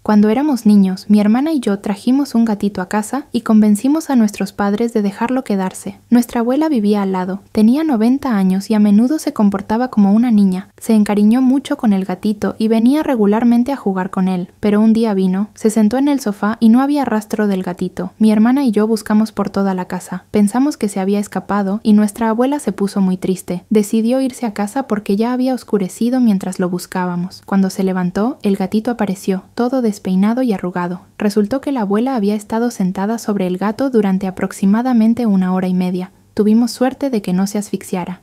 Cuando éramos niños, mi hermana y yo trajimos un gatito a casa y convencimos a nuestros padres de dejarlo quedarse. Nuestra abuela vivía al lado. Tenía 90 años y a menudo se comportaba como una niña. Se encariñó mucho con el gatito y venía regularmente a jugar con él. Pero un día vino, se sentó en el sofá y no había rastro del gatito. Mi hermana y yo buscamos por toda la casa. Pensamos que se había escapado y nuestra abuela se puso muy triste. Decidió irse a casa porque ya había oscurecido mientras lo buscábamos. Cuando se levantó, el gatito apareció, todo despeinado y arrugado. Resultó que la abuela había estado sentada sobre el gato durante aproximadamente 1 hora y media. Tuvimos suerte de que no se asfixiara.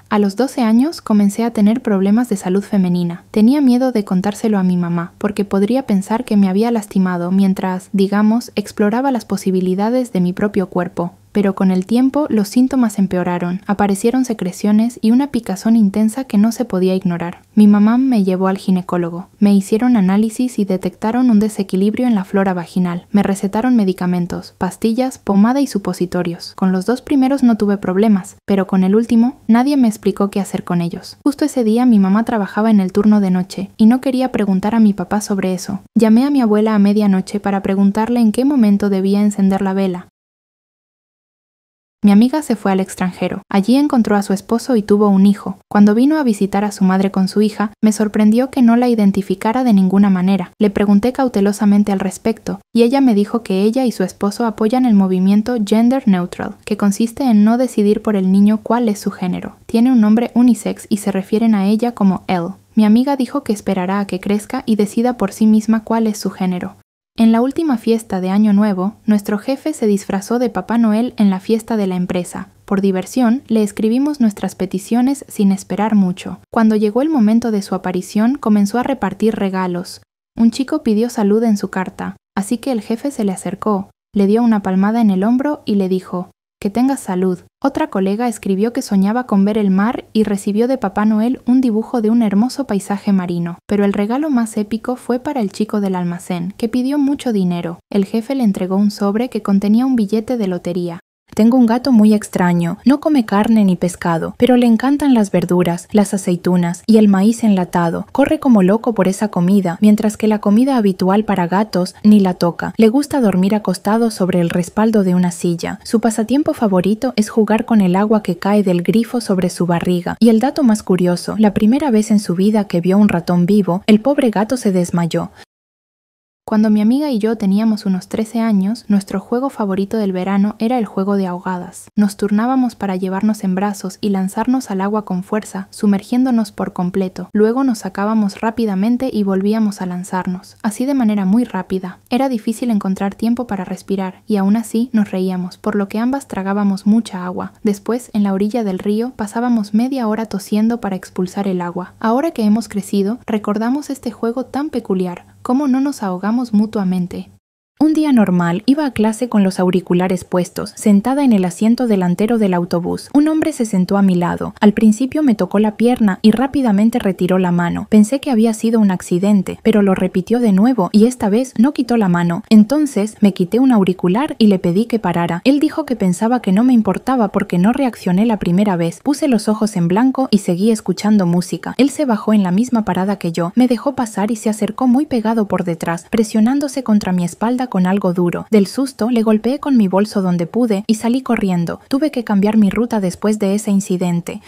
A los 12 años comencé a tener problemas de salud femenina. Tenía miedo de contárselo a mi mamá, porque podría pensar que me había lastimado mientras, digamos, exploraba las posibilidades de mi propio cuerpo. Pero con el tiempo los síntomas empeoraron, aparecieron secreciones y una picazón intensa que no se podía ignorar. Mi mamá me llevó al ginecólogo. Me hicieron análisis y detectaron un desequilibrio en la flora vaginal. Me recetaron medicamentos, pastillas, pomada y supositorios. Con los 2 primeros no tuve problemas, pero con el último nadie me explicó qué hacer con ellos. Justo ese día mi mamá trabajaba en el turno de noche y no quería preguntar a mi papá sobre eso. Llamé a mi abuela a medianoche para preguntarle en qué momento debía encender la vela. Mi amiga se fue al extranjero. Allí encontró a su esposo y tuvo un hijo. Cuando vino a visitar a su madre con su hija, me sorprendió que no la identificara de ninguna manera. Le pregunté cautelosamente al respecto, y ella me dijo que ella y su esposo apoyan el movimiento Gender Neutral, que consiste en no decidir por el niño cuál es su género. Tiene un nombre unisex y se refieren a ella como él. Mi amiga dijo que esperará a que crezca y decida por sí misma cuál es su género. En la última fiesta de Año Nuevo, nuestro jefe se disfrazó de Papá Noel en la fiesta de la empresa. Por diversión, le escribimos nuestras peticiones sin esperar mucho. Cuando llegó el momento de su aparición, comenzó a repartir regalos. Un chico pidió salud en su carta, así que el jefe se le acercó, le dio una palmada en el hombro y le dijo: «Que tengas salud». Otra colega escribió que soñaba con ver el mar y recibió de Papá Noel un dibujo de un hermoso paisaje marino. Pero el regalo más épico fue para el chico del almacén, que pidió mucho dinero. El jefe le entregó un sobre que contenía un billete de lotería. «Tengo un gato muy extraño, no come carne ni pescado, pero le encantan las verduras, las aceitunas y el maíz enlatado. Corre como loco por esa comida, mientras que la comida habitual para gatos ni la toca. Le gusta dormir acostado sobre el respaldo de una silla. Su pasatiempo favorito es jugar con el agua que cae del grifo sobre su barriga. Y el dato más curioso, la primera vez en su vida que vio un ratón vivo, el pobre gato se desmayó». Cuando mi amiga y yo teníamos unos 13 años, nuestro juego favorito del verano era el juego de ahogadas. Nos turnábamos para llevarnos en brazos y lanzarnos al agua con fuerza, sumergiéndonos por completo. Luego nos sacábamos rápidamente y volvíamos a lanzarnos, así de manera muy rápida. Era difícil encontrar tiempo para respirar, y aún así nos reíamos, por lo que ambas tragábamos mucha agua. Después, en la orilla del río, pasábamos media hora tosiendo para expulsar el agua. Ahora que hemos crecido, recordamos este juego tan peculiar. ¿Cómo no nos ahogamos mutuamente? Un día normal, iba a clase con los auriculares puestos, sentada en el asiento delantero del autobús. Un hombre se sentó a mi lado. Al principio me tocó la pierna y rápidamente retiró la mano. Pensé que había sido un accidente, pero lo repitió de nuevo y esta vez no quitó la mano. Entonces me quité un auricular y le pedí que parara. Él dijo que pensaba que no me importaba porque no reaccioné la primera vez. Puse los ojos en blanco y seguí escuchando música. Él se bajó en la misma parada que yo, me dejó pasar y se acercó muy pegado por detrás, presionándose contra mi espalda con algo duro. Del susto, le golpeé con mi bolso donde pude y salí corriendo. Tuve que cambiar mi ruta después de ese incidente.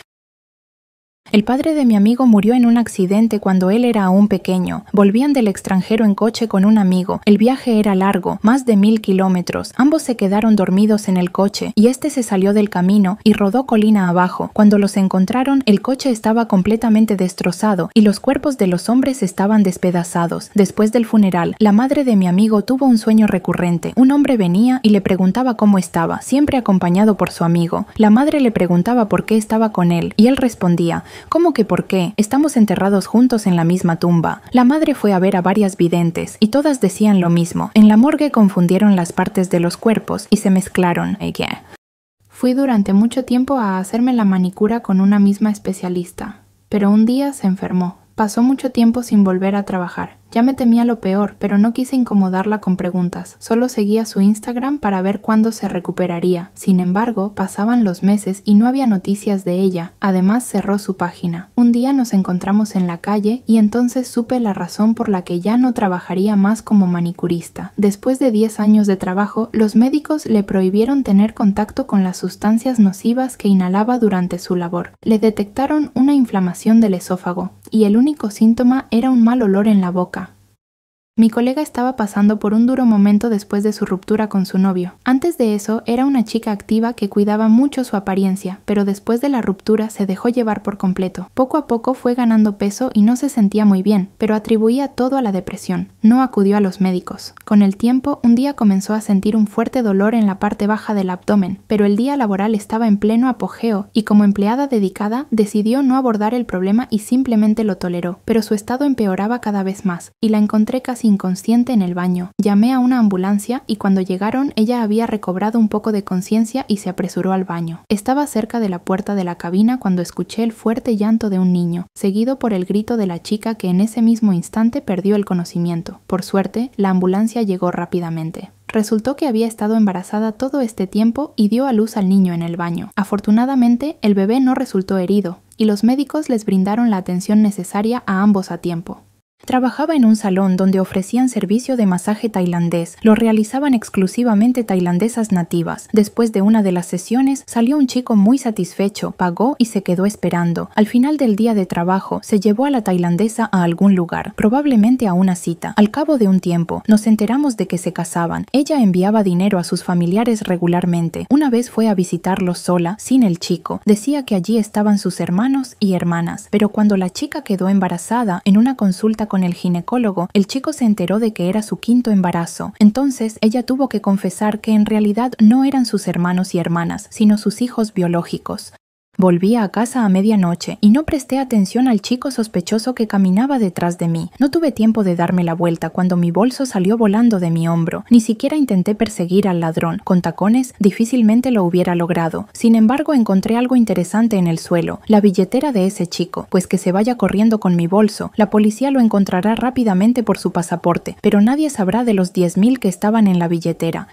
El padre de mi amigo murió en un accidente cuando él era aún pequeño. Volvían del extranjero en coche con un amigo. El viaje era largo, más de 1000 kilómetros. Ambos se quedaron dormidos en el coche y este se salió del camino y rodó colina abajo. Cuando los encontraron, el coche estaba completamente destrozado y los cuerpos de los hombres estaban despedazados. Después del funeral, la madre de mi amigo tuvo un sueño recurrente. Un hombre venía y le preguntaba cómo estaba, siempre acompañado por su amigo. La madre le preguntaba por qué estaba con él y él respondía: ¿cómo que por qué? Estamos enterrados juntos en la misma tumba. La madre fue a ver a varias videntes y todas decían lo mismo. En la morgue confundieron las partes de los cuerpos y se mezclaron. Fui durante mucho tiempo a hacerme la manicura con una misma especialista, pero un día se enfermó. Pasó mucho tiempo sin volver a trabajar. Ya me temía lo peor, pero no quise incomodarla con preguntas. Solo seguía su Instagram para ver cuándo se recuperaría. Sin embargo, pasaban los meses y no había noticias de ella. Además, cerró su página. Un día nos encontramos en la calle y entonces supe la razón por la que ya no trabajaría más como manicurista. Después de 10 años de trabajo, los médicos le prohibieron tener contacto con las sustancias nocivas que inhalaba durante su labor. Le detectaron una inflamación del esófago y el único síntoma era un mal olor en la boca. Mi colega estaba pasando por un duro momento después de su ruptura con su novio. Antes de eso, era una chica activa que cuidaba mucho su apariencia, pero después de la ruptura se dejó llevar por completo. Poco a poco fue ganando peso y no se sentía muy bien, pero atribuía todo a la depresión. No acudió a los médicos. Con el tiempo, un día comenzó a sentir un fuerte dolor en la parte baja del abdomen, pero el día laboral estaba en pleno apogeo y como empleada dedicada, decidió no abordar el problema y simplemente lo toleró. Pero su estado empeoraba cada vez más, y la encontré casi inconsciente en el baño. Llamé a una ambulancia y cuando llegaron ella había recobrado un poco de conciencia y se apresuró al baño. Estaba cerca de la puerta de la cabina cuando escuché el fuerte llanto de un niño, seguido por el grito de la chica que en ese mismo instante perdió el conocimiento. Por suerte, la ambulancia llegó rápidamente. Resultó que había estado embarazada todo este tiempo y dio a luz al niño en el baño. Afortunadamente, el bebé no resultó herido y los médicos les brindaron la atención necesaria a ambos a tiempo. Trabajaba en un salón donde ofrecían servicio de masaje tailandés. Lo realizaban exclusivamente tailandesas nativas. Después de una de las sesiones, salió un chico muy satisfecho, pagó y se quedó esperando. Al final del día de trabajo, se llevó a la tailandesa a algún lugar, probablemente a una cita. Al cabo de un tiempo, nos enteramos de que se casaban. Ella enviaba dinero a sus familiares regularmente. Una vez fue a visitarlos sola, sin el chico. Decía que allí estaban sus hermanos y hermanas. Pero cuando la chica quedó embarazada, en una consulta con el ginecólogo, el chico se enteró de que era su 5º embarazo. Entonces, ella tuvo que confesar que en realidad no eran sus hermanos y hermanas, sino sus hijos biológicos. Volví a casa a medianoche y no presté atención al chico sospechoso que caminaba detrás de mí. No tuve tiempo de darme la vuelta cuando mi bolso salió volando de mi hombro. Ni siquiera intenté perseguir al ladrón. Con tacones, difícilmente lo hubiera logrado. Sin embargo, encontré algo interesante en el suelo. La billetera de ese chico. Pues que se vaya corriendo con mi bolso. La policía lo encontrará rápidamente por su pasaporte, pero nadie sabrá de los 10.000 que estaban en la billetera.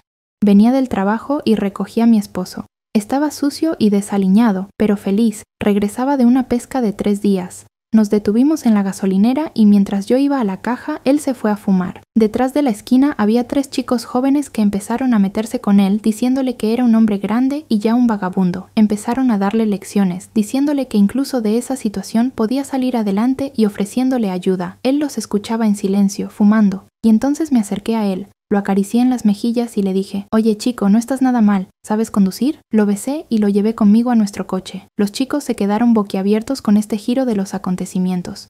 Venía del trabajo y recogí a mi esposo. Estaba sucio y desaliñado, pero feliz. Regresaba de una pesca de 3 días. Nos detuvimos en la gasolinera y mientras yo iba a la caja, él se fue a fumar. Detrás de la esquina había 3 chicos jóvenes que empezaron a meterse con él, diciéndole que era un hombre grande y ya un vagabundo. Empezaron a darle lecciones, diciéndole que incluso de esa situación podía salir adelante y ofreciéndole ayuda. Él los escuchaba en silencio, fumando. Y entonces me acerqué a él. Lo acaricié en las mejillas y le dije, «Oye chico, no estás nada mal, ¿sabes conducir?» Lo besé y lo llevé conmigo a nuestro coche. Los chicos se quedaron boquiabiertos con este giro de los acontecimientos.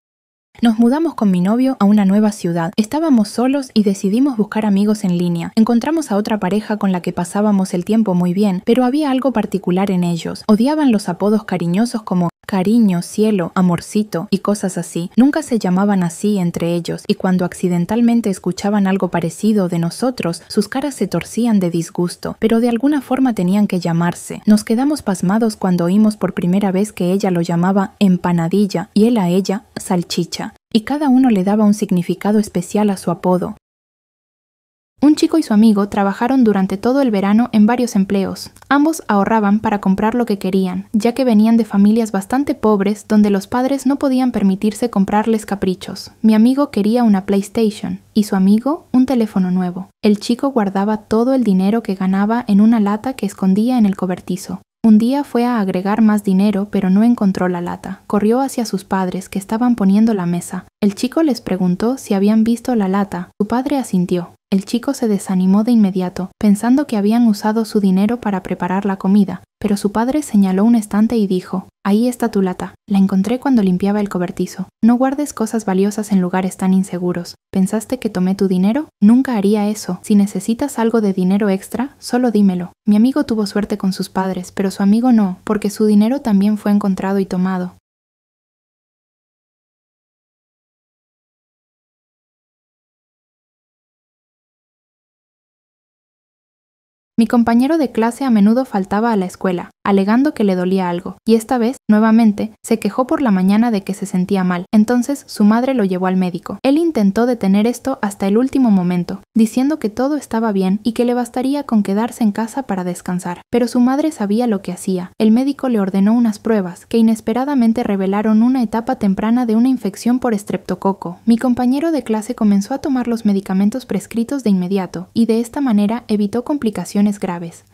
Nos mudamos con mi novio a una nueva ciudad. Estábamos solos y decidimos buscar amigos en línea. Encontramos a otra pareja con la que pasábamos el tiempo muy bien, pero había algo particular en ellos. Odiaban los apodos cariñosos como cariño, cielo, amorcito y cosas así. Nunca se llamaban así entre ellos y cuando accidentalmente escuchaban algo parecido de nosotros, sus caras se torcían de disgusto, pero de alguna forma tenían que llamarse. Nos quedamos pasmados cuando oímos por primera vez que ella lo llamaba empanadilla y él a ella salchicha, y cada uno le daba un significado especial a su apodo. Un chico y su amigo trabajaron durante todo el verano en varios empleos. Ambos ahorraban para comprar lo que querían, ya que venían de familias bastante pobres donde los padres no podían permitirse comprarles caprichos. Mi amigo quería una PlayStation y su amigo un teléfono nuevo. El chico guardaba todo el dinero que ganaba en una lata que escondía en el cobertizo. Un día fue a agregar más dinero, pero no encontró la lata. Corrió hacia sus padres, que estaban poniendo la mesa. El chico les preguntó si habían visto la lata. Su padre asintió. El chico se desanimó de inmediato, pensando que habían usado su dinero para preparar la comida, pero su padre señaló un estante y dijo, «Ahí está tu lata. La encontré cuando limpiaba el cobertizo. No guardes cosas valiosas en lugares tan inseguros. ¿Pensaste que tomé tu dinero? Nunca haría eso. Si necesitas algo de dinero extra, solo dímelo». Mi amigo tuvo suerte con sus padres, pero su amigo no, porque su dinero también fue encontrado y tomado. Mi compañero de clase a menudo faltaba a la escuela. alegando que le dolía algo, y esta vez, nuevamente, se quejó por la mañana de que se sentía mal. Entonces su madre lo llevó al médico. Él intentó detener esto hasta el último momento, diciendo que todo estaba bien y que le bastaría con quedarse en casa para descansar. Pero su madre sabía lo que hacía. El médico le ordenó unas pruebas que inesperadamente revelaron una etapa temprana de una infección por estreptococo. Mi compañero de clase comenzó a tomar los medicamentos prescritos de inmediato y de esta manera evitó complicaciones graves.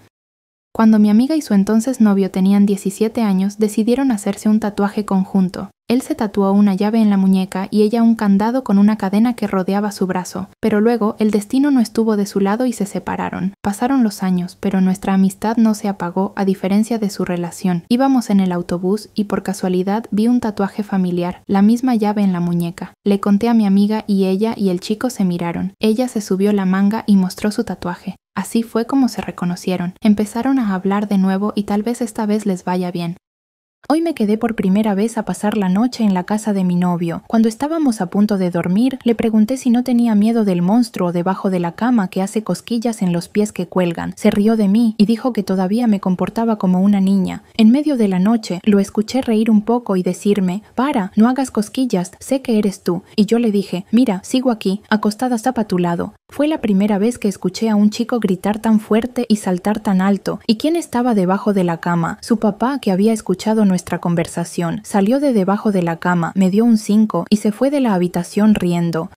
Cuando mi amiga y su entonces novio tenían 17 años, decidieron hacerse un tatuaje conjunto. Él se tatuó una llave en la muñeca y ella un candado con una cadena que rodeaba su brazo, pero luego el destino no estuvo de su lado y se separaron. Pasaron los años, pero nuestra amistad no se apagó a diferencia de su relación. Íbamos en el autobús y por casualidad vi un tatuaje familiar, la misma llave en la muñeca. Le conté a mi amiga y ella y el chico se miraron. Ella se subió la manga y mostró su tatuaje. Así fue como se reconocieron. Empezaron a hablar de nuevo y tal vez esta vez les vaya bien. Hoy me quedé por primera vez a pasar la noche en la casa de mi novio. Cuando estábamos a punto de dormir, le pregunté si no tenía miedo del monstruo debajo de la cama que hace cosquillas en los pies que cuelgan. Se rió de mí y dijo que todavía me comportaba como una niña. En medio de la noche, lo escuché reír un poco y decirme: «Para, no hagas cosquillas, sé que eres tú». Y yo le dije: «Mira, sigo aquí, acostada a tu lado». Fue la primera vez que escuché a un chico gritar tan fuerte y saltar tan alto. ¿Y quién estaba debajo de la cama? Su papá, que había escuchado nuestra conversación. Salió de debajo de la cama, me dio un 5 y se fue de la habitación riendo.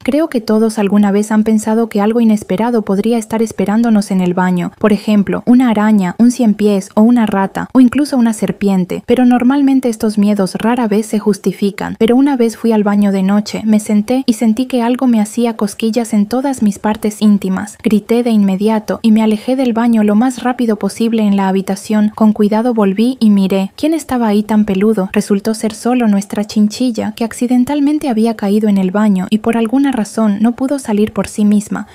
Creo que todos alguna vez han pensado que algo inesperado podría estar esperándonos en el baño. Por ejemplo, una araña, un ciempiés o una rata, o incluso una serpiente. Pero normalmente estos miedos rara vez se justifican. Pero una vez fui al baño de noche, me senté y sentí que algo me hacía cosquillas en todas mis partes íntimas. Grité de inmediato y me alejé del baño lo más rápido posible en la habitación. Con cuidado volví y miré. ¿Quién estaba ahí tan peludo? Resultó ser solo nuestra chinchilla, que accidentalmente había caído en el baño y por alguna razón no pudo salir por sí misma.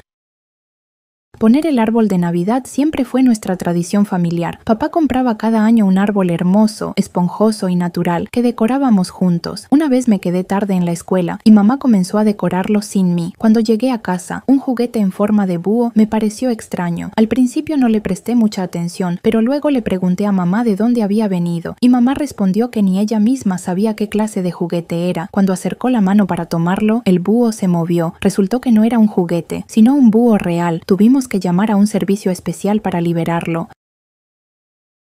Poner el árbol de Navidad siempre fue nuestra tradición familiar. Papá compraba cada año un árbol hermoso, esponjoso y natural que decorábamos juntos. Una vez me quedé tarde en la escuela y mamá comenzó a decorarlo sin mí. Cuando llegué a casa, un juguete en forma de búho me pareció extraño. Al principio no le presté mucha atención, pero luego le pregunté a mamá de dónde había venido y mamá respondió que ni ella misma sabía qué clase de juguete era. Cuando acercó la mano para tomarlo, el búho se movió. Resultó que no era un juguete, sino un búho real. Tuvimos que llamar a un servicio especial para liberarlo.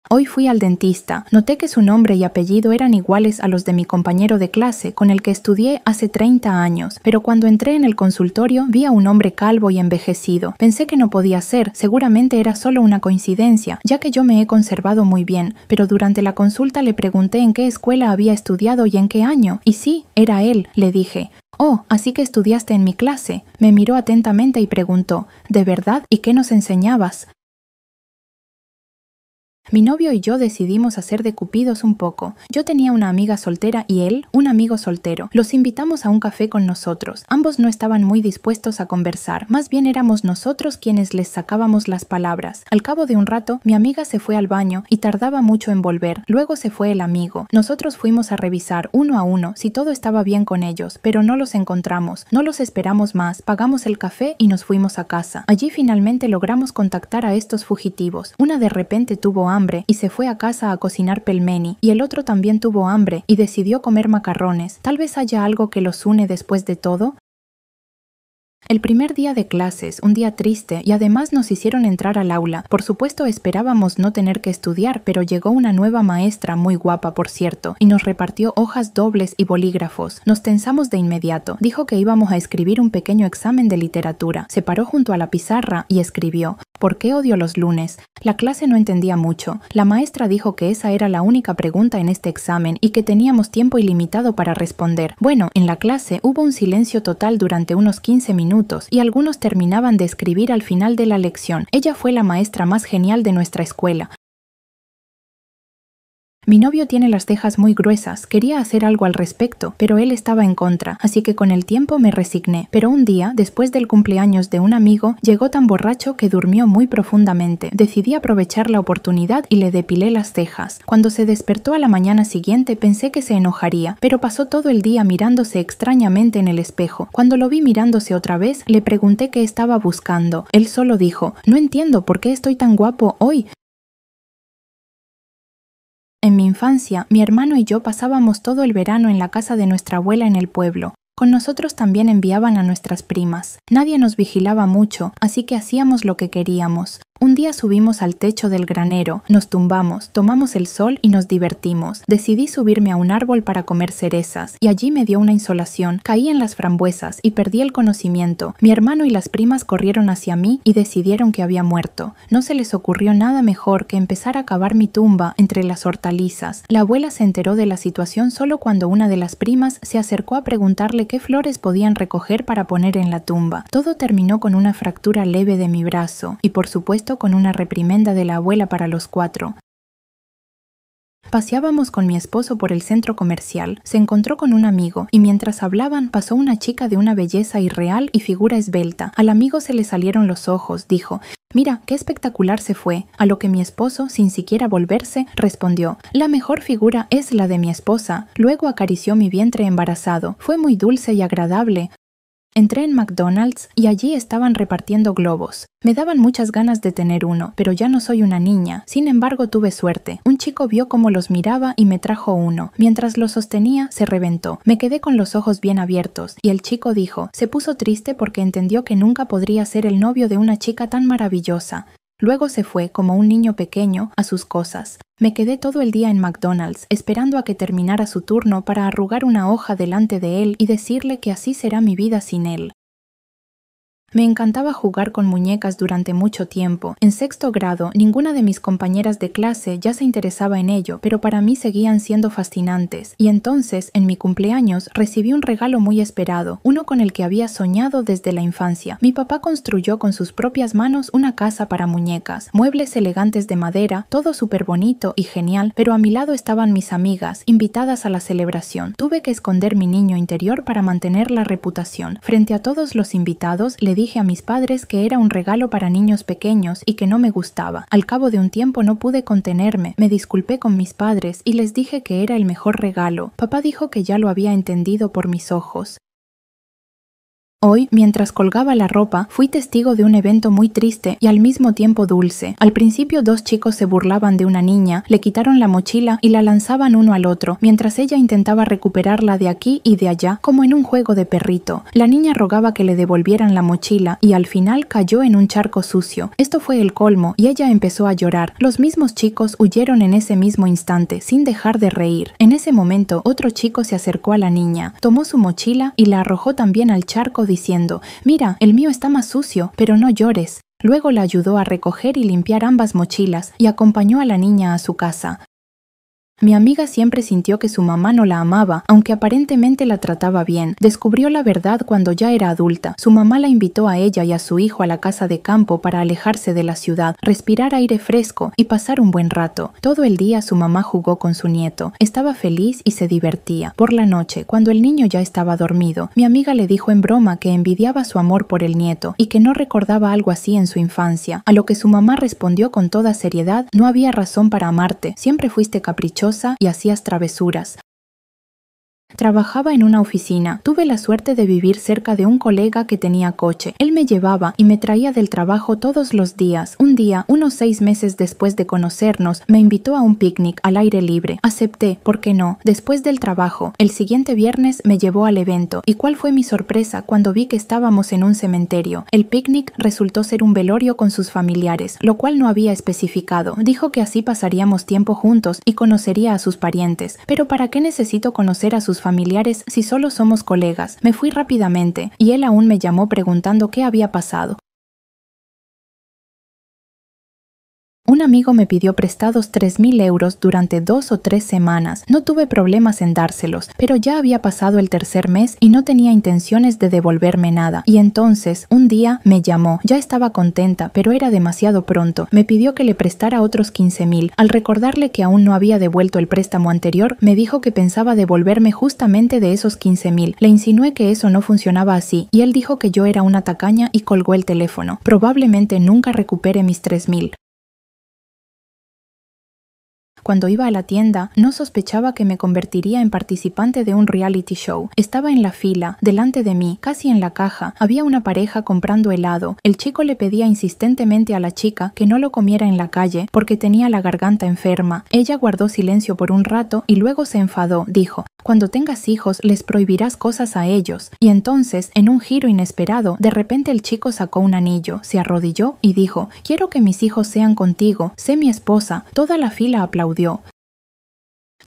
Hoy fui al dentista. Noté que su nombre y apellido eran iguales a los de mi compañero de clase, con el que estudié hace 30 años, pero cuando entré en el consultorio vi a un hombre calvo y envejecido. Pensé que no podía ser, seguramente era solo una coincidencia, ya que yo me he conservado muy bien, pero durante la consulta le pregunté en qué escuela había estudiado y en qué año, y sí, era él, le dije. «Oh, así que estudiaste en mi clase». Me miró atentamente y preguntó: «¿De verdad? ¿Y qué nos enseñabas?». Mi novio y yo decidimos hacer de cupidos un poco. Yo tenía una amiga soltera y él, un amigo soltero. Los invitamos a un café con nosotros. Ambos no estaban muy dispuestos a conversar. Más bien éramos nosotros quienes les sacábamos las palabras. Al cabo de un rato, mi amiga se fue al baño y tardaba mucho en volver. Luego se fue el amigo. Nosotros fuimos a revisar uno a uno si todo estaba bien con ellos, pero no los encontramos. No los esperamos más. Pagamos el café y nos fuimos a casa. Allí finalmente logramos contactar a estos fugitivos. Una de repente tuvo hambre y se fue a casa a cocinar pelmeni, y el otro también tuvo hambre y decidió comer macarrones. Tal vez haya algo que los une después de todo. El primer día de clases, un día triste, y además nos hicieron entrar al aula. Por supuesto esperábamos no tener que estudiar, pero llegó una nueva maestra, muy guapa por cierto, y nos repartió hojas dobles y bolígrafos. Nos tensamos de inmediato. Dijo que íbamos a escribir un pequeño examen de literatura. Se paró junto a la pizarra y escribió: «¿Por qué odio los lunes?». La clase no entendía mucho. La maestra dijo que esa era la única pregunta en este examen y que teníamos tiempo ilimitado para responder. Bueno, en la clase hubo un silencio total durante unos 15 minutos y algunos terminaban de escribir al final de la lección. Ella fue la maestra más genial de nuestra escuela. Mi novio tiene las cejas muy gruesas, quería hacer algo al respecto, pero él estaba en contra, así que con el tiempo me resigné. Pero un día, después del cumpleaños de un amigo, llegó tan borracho que durmió muy profundamente. Decidí aprovechar la oportunidad y le depilé las cejas. Cuando se despertó a la mañana siguiente pensé que se enojaría, pero pasó todo el día mirándose extrañamente en el espejo. Cuando lo vi mirándose otra vez, le pregunté qué estaba buscando. Él solo dijo: «No entiendo por qué estoy tan guapo hoy». En mi infancia, mi hermano y yo pasábamos todo el verano en la casa de nuestra abuela en el pueblo. Con nosotros también enviaban a nuestras primas. Nadie nos vigilaba mucho, así que hacíamos lo que queríamos. Un día subimos al techo del granero, nos tumbamos, tomamos el sol y nos divertimos. Decidí subirme a un árbol para comer cerezas, y allí me dio una insolación. Caí en las frambuesas y perdí el conocimiento. Mi hermano y las primas corrieron hacia mí y decidieron que había muerto. No se les ocurrió nada mejor que empezar a cavar mi tumba entre las hortalizas. La abuela se enteró de la situación solo cuando una de las primas se acercó a preguntarle qué flores podían recoger para poner en la tumba. Todo terminó con una fractura leve de mi brazo, y por supuesto con una reprimenda de la abuela para los 4. Paseábamos con mi esposo por el centro comercial. Se encontró con un amigo y mientras hablaban pasó una chica de una belleza irreal y figura esbelta. Al amigo se le salieron los ojos. Dijo: «Mira, qué espectacular se fue», a lo que mi esposo, sin siquiera volverse, respondió: «La mejor figura es la de mi esposa». Luego acarició mi vientre embarazado. Fue muy dulce y agradable. Entré en McDonald's y allí estaban repartiendo globos. Me daban muchas ganas de tener uno, pero ya no soy una niña. Sin embargo, tuve suerte. Un chico vio cómo los miraba y me trajo uno. Mientras lo sostenía, se reventó. Me quedé con los ojos bien abiertos y el chico dijo: «Se puso triste porque entendió que nunca podría ser el novio de una chica tan maravillosa». Luego se fue, como un niño pequeño, a sus cosas. Me quedé todo el día en McDonald's, esperando a que terminara su turno para arrugar una hoja delante de él y decirle que así será mi vida sin él. Me encantaba jugar con muñecas durante mucho tiempo. En 6º grado, ninguna de mis compañeras de clase ya se interesaba en ello, pero para mí seguían siendo fascinantes. Y entonces, en mi cumpleaños, recibí un regalo muy esperado, uno con el que había soñado desde la infancia. Mi papá construyó con sus propias manos una casa para muñecas, muebles elegantes de madera, todo súper bonito y genial, pero a mi lado estaban mis amigas, invitadas a la celebración. Tuve que esconder mi niño interior para mantener la reputación. Frente a todos los invitados, le dije a mis padres que era un regalo para niños pequeños y que no me gustaba. Al cabo de un tiempo no pude contenerme, me disculpé con mis padres y les dije que era el mejor regalo. Papá dijo que ya lo había entendido por mis ojos. Hoy, mientras colgaba la ropa, fui testigo de un evento muy triste y al mismo tiempo dulce. Al principio 2 chicos se burlaban de una niña, le quitaron la mochila y la lanzaban uno al otro, mientras ella intentaba recuperarla de aquí y de allá, como en un juego de perrito. La niña rogaba que le devolvieran la mochila y al final cayó en un charco sucio. Esto fue el colmo y ella empezó a llorar. Los mismos chicos huyeron en ese mismo instante, sin dejar de reír. En ese momento, otro chico se acercó a la niña, tomó su mochila y la arrojó también al charco diciendo: «Mira, el mío está más sucio, pero no llores». Luego la ayudó a recoger y limpiar ambas mochilas y acompañó a la niña a su casa. Mi amiga siempre sintió que su mamá no la amaba, aunque aparentemente la trataba bien. Descubrió la verdad cuando ya era adulta. Su mamá la invitó a ella y a su hijo a la casa de campo para alejarse de la ciudad, respirar aire fresco y pasar un buen rato. Todo el día su mamá jugó con su nieto. Estaba feliz y se divertía. Por la noche, cuando el niño ya estaba dormido, mi amiga le dijo en broma que envidiaba su amor por el nieto y que no recordaba algo así en su infancia, a lo que su mamá respondió con toda seriedad: «No había razón para amarte, siempre fuiste caprichosa y hacías travesuras». Trabajaba en una oficina. Tuve la suerte de vivir cerca de un colega que tenía coche. Él me llevaba y me traía del trabajo todos los días. Un día, unos 6 meses después de conocernos, me invitó a un picnic al aire libre. Acepté, ¿por qué no? Después del trabajo, el siguiente viernes me llevó al evento. ¿Y cuál fue mi sorpresa cuando vi que estábamos en un cementerio? El picnic resultó ser un velorio con sus familiares, lo cual no había especificado. Dijo que así pasaríamos tiempo juntos y conocería a sus parientes. Pero ¿para qué necesito conocer a sus familiares si solo somos colegas? Me fui rápidamente y él aún me llamó preguntando qué había pasado. Un amigo me pidió prestados 3.000 euros durante 2 o 3 semanas. No tuve problemas en dárselos, pero ya había pasado el tercer mes y no tenía intenciones de devolverme nada. Y entonces, un día, me llamó. Ya estaba contenta, pero era demasiado pronto. Me pidió que le prestara otros 15.000. Al recordarle que aún no había devuelto el préstamo anterior, me dijo que pensaba devolverme justamente de esos 15.000. Le insinué que eso no funcionaba así, y él dijo que yo era una tacaña y colgó el teléfono. Probablemente nunca recupere mis 3.000. Cuando iba a la tienda, no sospechaba que me convertiría en participante de un reality show. Estaba en la fila, delante de mí, casi en la caja. Había una pareja comprando helado. El chico le pedía insistentemente a la chica que no lo comiera en la calle porque tenía la garganta enferma. Ella guardó silencio por un rato y luego se enfadó. Dijo: «Cuando tengas hijos, les prohibirás cosas a ellos». Y entonces, en un giro inesperado, de repente el chico sacó un anillo, se arrodilló y dijo: «Quiero que mis hijos sean contigo, sé mi esposa». Toda la fila aplaudió.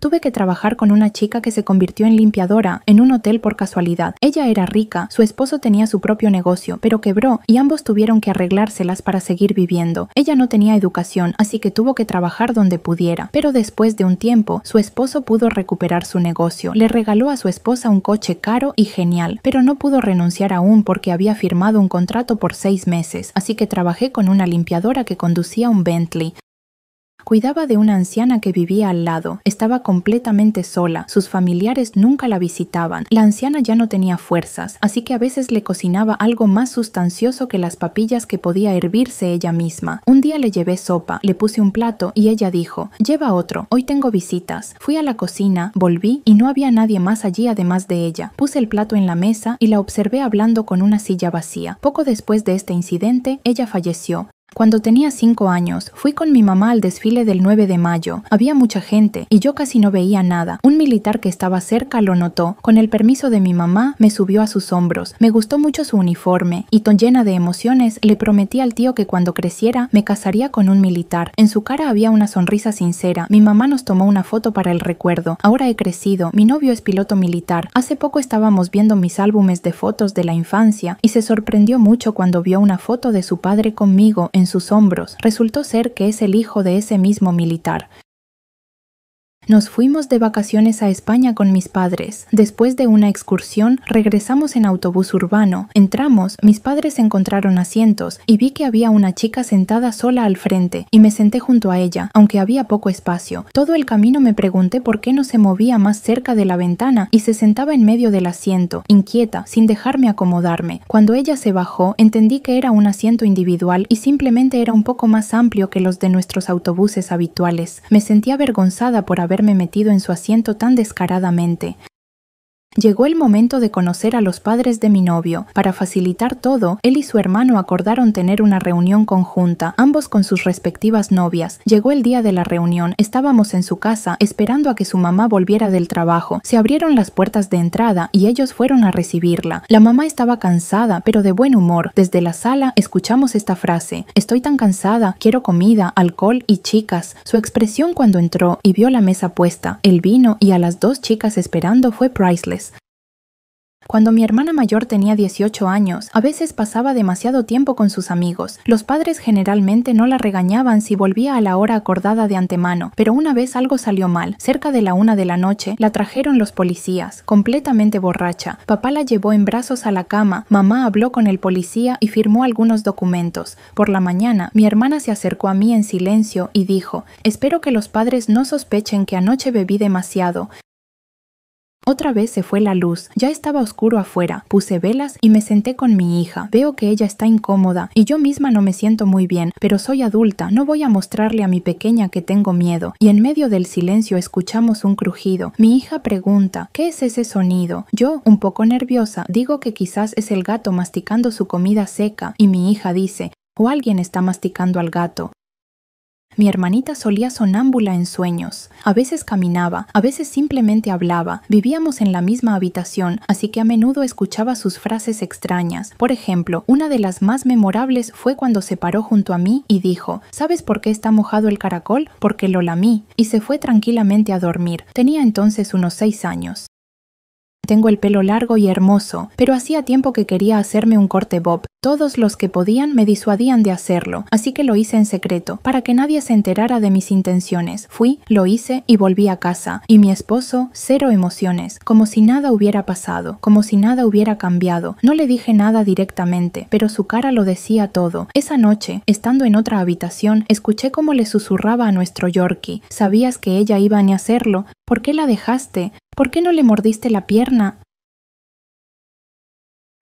Tuve que trabajar con una chica que se convirtió en limpiadora en un hotel por casualidad. Ella era rica, su esposo tenía su propio negocio, pero quebró y ambos tuvieron que arreglárselas para seguir viviendo. Ella no tenía educación, así que tuvo que trabajar donde pudiera. Pero después de un tiempo, su esposo pudo recuperar su negocio. Le regaló a su esposa un coche caro y genial, pero no pudo renunciar aún porque había firmado un contrato por 6 meses. Así que trabajé con una limpiadora que conducía un Bentley. Cuidaba de una anciana que vivía al lado. Estaba completamente sola. Sus familiares nunca la visitaban. La anciana ya no tenía fuerzas, así que a veces le cocinaba algo más sustancioso que las papillas que podía hervirse ella misma. Un día le llevé sopa, le puse un plato y ella dijo: «Lleva otro, hoy tengo visitas». Fui a la cocina, volví y no había nadie más allí además de ella. Puse el plato en la mesa y la observé hablando con una silla vacía. Poco después de este incidente, ella falleció. Cuando tenía 5 años, fui con mi mamá al desfile del 9 de mayo. Había mucha gente y yo casi no veía nada. Un militar que estaba cerca lo notó. Con el permiso de mi mamá, me subió a sus hombros. Me gustó mucho su uniforme y, llena de emociones, le prometí al tío que cuando creciera me casaría con un militar. En su cara había una sonrisa sincera. Mi mamá nos tomó una foto para el recuerdo. Ahora he crecido. Mi novio es piloto militar. Hace poco estábamos viendo mis álbumes de fotos de la infancia y se sorprendió mucho cuando vio una foto de su padre conmigo en sus hombros. Resultó ser que es el hijo de ese mismo militar. Nos fuimos de vacaciones a España con mis padres. Después de una excursión, regresamos en autobús urbano. Entramos, mis padres encontraron asientos y vi que había una chica sentada sola al frente y me senté junto a ella, aunque había poco espacio. Todo el camino me pregunté por qué no se movía más cerca de la ventana y se sentaba en medio del asiento, inquieta, sin dejarme acomodarme. Cuando ella se bajó, entendí que era un asiento individual y simplemente era un poco más amplio que los de nuestros autobuses habituales. Me sentí avergonzada por haberme metido en su asiento tan descaradamente. Llegó el momento de conocer a los padres de mi novio. Para facilitar todo, él y su hermano acordaron tener una reunión conjunta, ambos con sus respectivas novias. Llegó el día de la reunión. Estábamos en su casa, esperando a que su mamá volviera del trabajo. Se abrieron las puertas de entrada y ellos fueron a recibirla. La mamá estaba cansada, pero de buen humor. Desde la sala escuchamos esta frase: «Estoy tan cansada, quiero comida, alcohol y chicas». Su expresión cuando entró y vio la mesa puesta, el vino y a las 2 chicas esperando fue priceless. Cuando mi hermana mayor tenía 18 años, a veces pasaba demasiado tiempo con sus amigos. Los padres generalmente no la regañaban si volvía a la hora acordada de antemano, pero una vez algo salió mal. Cerca de la 1 de la noche, la trajeron los policías, completamente borracha. Papá la llevó en brazos a la cama, mamá habló con el policía y firmó algunos documentos. Por la mañana, mi hermana se acercó a mí en silencio y dijo: «Espero que los padres no sospechen que anoche bebí demasiado». Otra vez se fue la luz. Ya estaba oscuro afuera. Puse velas y me senté con mi hija. Veo que ella está incómoda y yo misma no me siento muy bien, pero soy adulta, no voy a mostrarle a mi pequeña que tengo miedo. Y en medio del silencio escuchamos un crujido. Mi hija pregunta: «¿Qué es ese sonido?». Yo, un poco nerviosa, digo que quizás es el gato masticando su comida seca y mi hija dice: «O alguien está masticando al gato». Mi hermanita solía sonámbula en sueños. A veces caminaba, a veces simplemente hablaba. Vivíamos en la misma habitación, así que a menudo escuchaba sus frases extrañas. Por ejemplo, una de las más memorables fue cuando se paró junto a mí y dijo: «¿Sabes por qué está mojado el caracol? Porque lo lamí». Y se fue tranquilamente a dormir. Tenía entonces unos 6 años. Tengo el pelo largo y hermoso, pero hacía tiempo que quería hacerme un corte bob. Todos los que podían me disuadían de hacerlo, así que lo hice en secreto, para que nadie se enterara de mis intenciones. Fui, lo hice y volví a casa. Y mi esposo, 0 emociones, como si nada hubiera pasado, como si nada hubiera cambiado. No le dije nada directamente, pero su cara lo decía todo. Esa noche, estando en otra habitación, escuché cómo le susurraba a nuestro Yorkie: «¿Sabías que ella iba a ni hacerlo? ¿Por qué la dejaste? ¿Por qué no le mordiste la pierna?».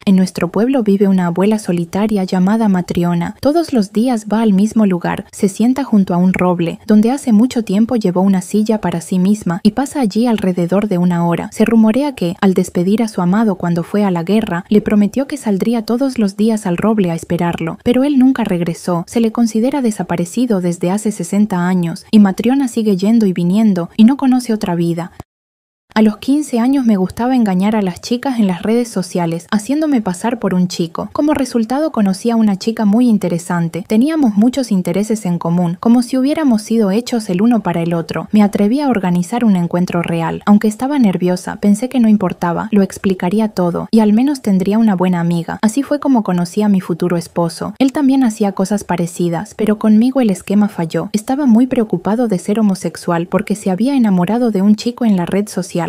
En nuestro pueblo vive una abuela solitaria llamada Matriona. Todos los días va al mismo lugar, se sienta junto a un roble, donde hace mucho tiempo llevó una silla para sí misma y pasa allí alrededor de una hora. Se rumorea que, al despedir a su amado cuando fue a la guerra, le prometió que saldría todos los días al roble a esperarlo, pero él nunca regresó. Se le considera desaparecido desde hace 60 años, y Matriona sigue yendo y viniendo y no conoce otra vida. A los 15 años me gustaba engañar a las chicas en las redes sociales, haciéndome pasar por un chico. Como resultado conocí a una chica muy interesante. Teníamos muchos intereses en común, como si hubiéramos sido hechos el uno para el otro. Me atreví a organizar un encuentro real. Aunque estaba nerviosa, pensé que no importaba, lo explicaría todo, y al menos tendría una buena amiga. Así fue como conocí a mi futuro esposo. Él también hacía cosas parecidas, pero conmigo el esquema falló. Estaba muy preocupado de ser homosexual porque se había enamorado de un chico en la red social.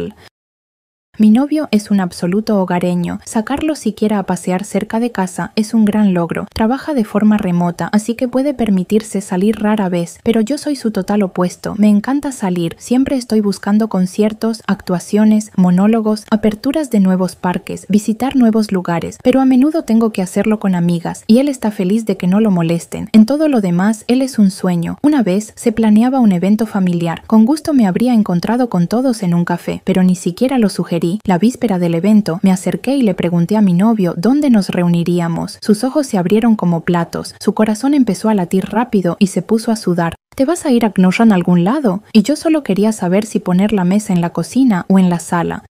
Mi novio es un absoluto hogareño. Sacarlo siquiera a pasear cerca de casa es un gran logro. Trabaja de forma remota, así que puede permitirse salir rara vez, pero yo soy su total opuesto. Me encanta salir, siempre estoy buscando conciertos, actuaciones, monólogos, aperturas de nuevos parques, visitar nuevos lugares, pero a menudo tengo que hacerlo con amigas, y él está feliz de que no lo molesten. En todo lo demás, él es un sueño. Una vez se planeaba un evento familiar. Con gusto me habría encontrado con todos en un café, pero ni siquiera lo sugerí. La víspera del evento, me acerqué y le pregunté a mi novio dónde nos reuniríamos. Sus ojos se abrieron como platos, su corazón empezó a latir rápido y se puso a sudar. ¿Te vas a ir a Knoshan a algún lado? Y yo solo quería saber si poner la mesa en la cocina o en la sala.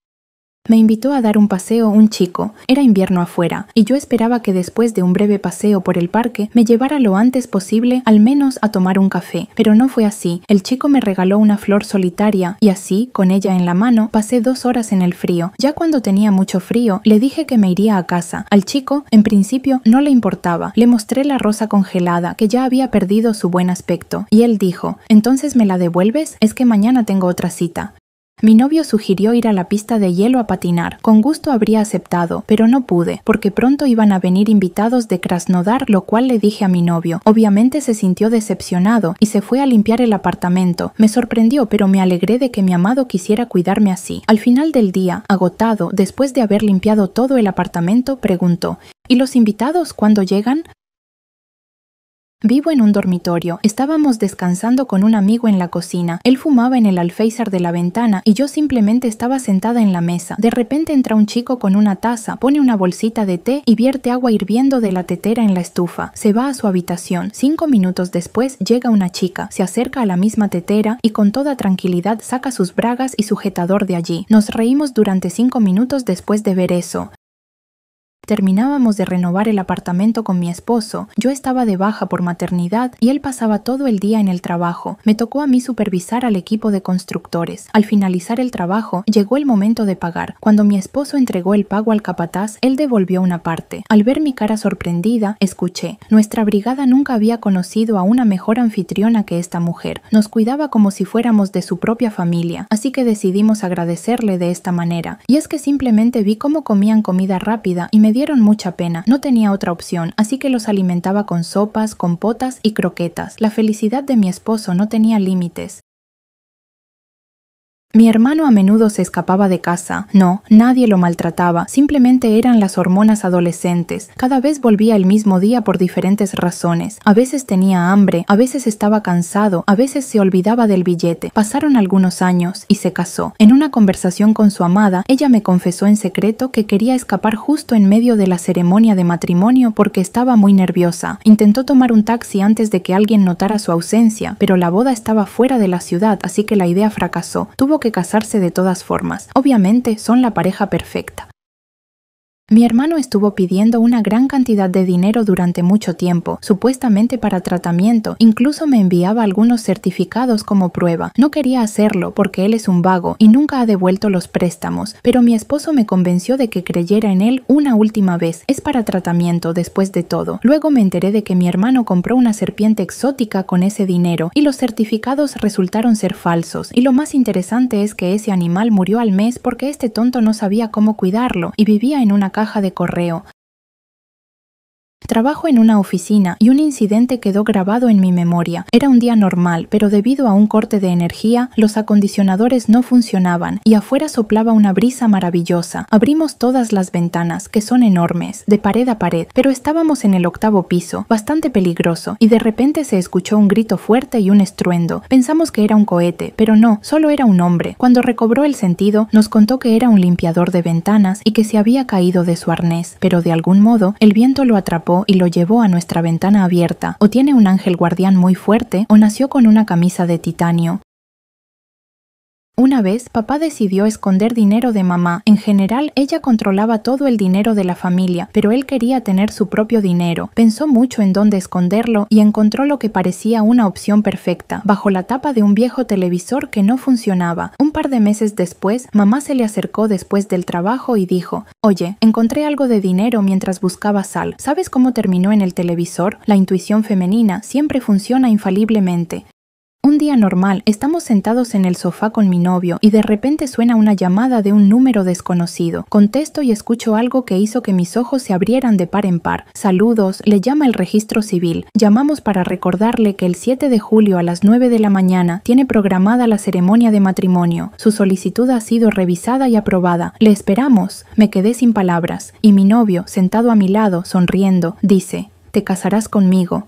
Me invitó a dar un paseo un chico. Era invierno afuera, y yo esperaba que después de un breve paseo por el parque me llevara lo antes posible al menos a tomar un café. Pero no fue así. El chico me regaló una flor solitaria, y así, con ella en la mano, pasé 2 horas en el frío. Ya cuando tenía mucho frío, le dije que me iría a casa. Al chico, en principio, no le importaba. Le mostré la rosa congelada, que ya había perdido su buen aspecto, y él dijo: ¿entonces me la devuelves? Es que mañana tengo otra cita. Mi novio sugirió ir a la pista de hielo a patinar. Con gusto habría aceptado, pero no pude, porque pronto iban a venir invitados de Krasnodar, lo cual le dije a mi novio. Obviamente se sintió decepcionado y se fue a limpiar el apartamento. Me sorprendió, pero me alegré de que mi amado quisiera cuidarme así. Al final del día, agotado, después de haber limpiado todo el apartamento, preguntó: ¿y los invitados cuándo llegan? Vivo en un dormitorio. Estábamos descansando con un amigo en la cocina. Él fumaba en el alféizar de la ventana y yo simplemente estaba sentada en la mesa. De repente entra un chico con una taza, pone una bolsita de té y vierte agua hirviendo de la tetera en la estufa. Se va a su habitación. 5 minutos después llega una chica, se acerca a la misma tetera y con toda tranquilidad saca sus bragas y sujetador de allí. Nos reímos durante 5 minutos después de ver eso. Terminábamos de renovar el apartamento con mi esposo. Yo estaba de baja por maternidad y él pasaba todo el día en el trabajo. Me tocó a mí supervisar al equipo de constructores. Al finalizar el trabajo, llegó el momento de pagar. Cuando mi esposo entregó el pago al capataz, él devolvió una parte. Al ver mi cara sorprendida, escuché: nuestra brigada nunca había conocido a una mejor anfitriona que esta mujer. Nos cuidaba como si fuéramos de su propia familia, así que decidimos agradecerle de esta manera. Y es que simplemente vi cómo comían comida rápida y me dieron mucha pena. No tenía otra opción, así que los alimentaba con sopas, compotas y croquetas. La felicidad de mi esposo no tenía límites. Mi hermano a menudo se escapaba de casa. No, nadie lo maltrataba, simplemente eran las hormonas adolescentes. Cada vez volvía el mismo día por diferentes razones. A veces tenía hambre, a veces estaba cansado, a veces se olvidaba del billete. Pasaron algunos años y se casó. En una conversación con su amada, ella me confesó en secreto que quería escapar justo en medio de la ceremonia de matrimonio porque estaba muy nerviosa. Intentó tomar un taxi antes de que alguien notara su ausencia, pero la boda estaba fuera de la ciudad, así que la idea fracasó. Tuvo que casarse de todas formas. Obviamente son la pareja perfecta. Mi hermano estuvo pidiendo una gran cantidad de dinero durante mucho tiempo, supuestamente para tratamiento. Incluso me enviaba algunos certificados como prueba. No quería hacerlo porque él es un vago y nunca ha devuelto los préstamos, pero mi esposo me convenció de que creyera en él una última vez. Es para tratamiento después de todo. Luego me enteré de que mi hermano compró una serpiente exótica con ese dinero y los certificados resultaron ser falsos. Y lo más interesante es que ese animal murió al mes porque este tonto no sabía cómo cuidarlo y vivía en una caja de correo. Trabajo en una oficina y un incidente quedó grabado en mi memoria. Era un día normal, pero debido a un corte de energía, los acondicionadores no funcionaban y afuera soplaba una brisa maravillosa. Abrimos todas las ventanas, que son enormes, de pared a pared, pero estábamos en el 8º piso, bastante peligroso, y de repente se escuchó un grito fuerte y un estruendo. Pensamos que era un cohete, pero no, solo era un hombre. Cuando recobró el sentido, nos contó que era un limpiador de ventanas y que se había caído de su arnés, pero de algún modo el viento lo atrapó y lo llevó a nuestra ventana abierta. O tiene un ángel guardián muy fuerte, o nació con una camisa de titanio. Una vez, papá decidió esconder dinero de mamá. En general, ella controlaba todo el dinero de la familia, pero él quería tener su propio dinero. Pensó mucho en dónde esconderlo y encontró lo que parecía una opción perfecta, bajo la tapa de un viejo televisor que no funcionaba. Un par de meses después, mamá se le acercó después del trabajo y dijo: «Oye, encontré algo de dinero mientras buscaba sal. ¿Sabes cómo terminó en el televisor? La intuición femenina siempre funciona infaliblemente». Un día normal, estamos sentados en el sofá con mi novio y de repente suena una llamada de un número desconocido. Contesto y escucho algo que hizo que mis ojos se abrieran de par en par. «Saludos», le llama el registro civil. Llamamos para recordarle que el 7 de julio a las 9 de la mañana tiene programada la ceremonia de matrimonio. Su solicitud ha sido revisada y aprobada. Le esperamos. Me quedé sin palabras. Y mi novio, sentado a mi lado, sonriendo, dice: «Te casarás conmigo».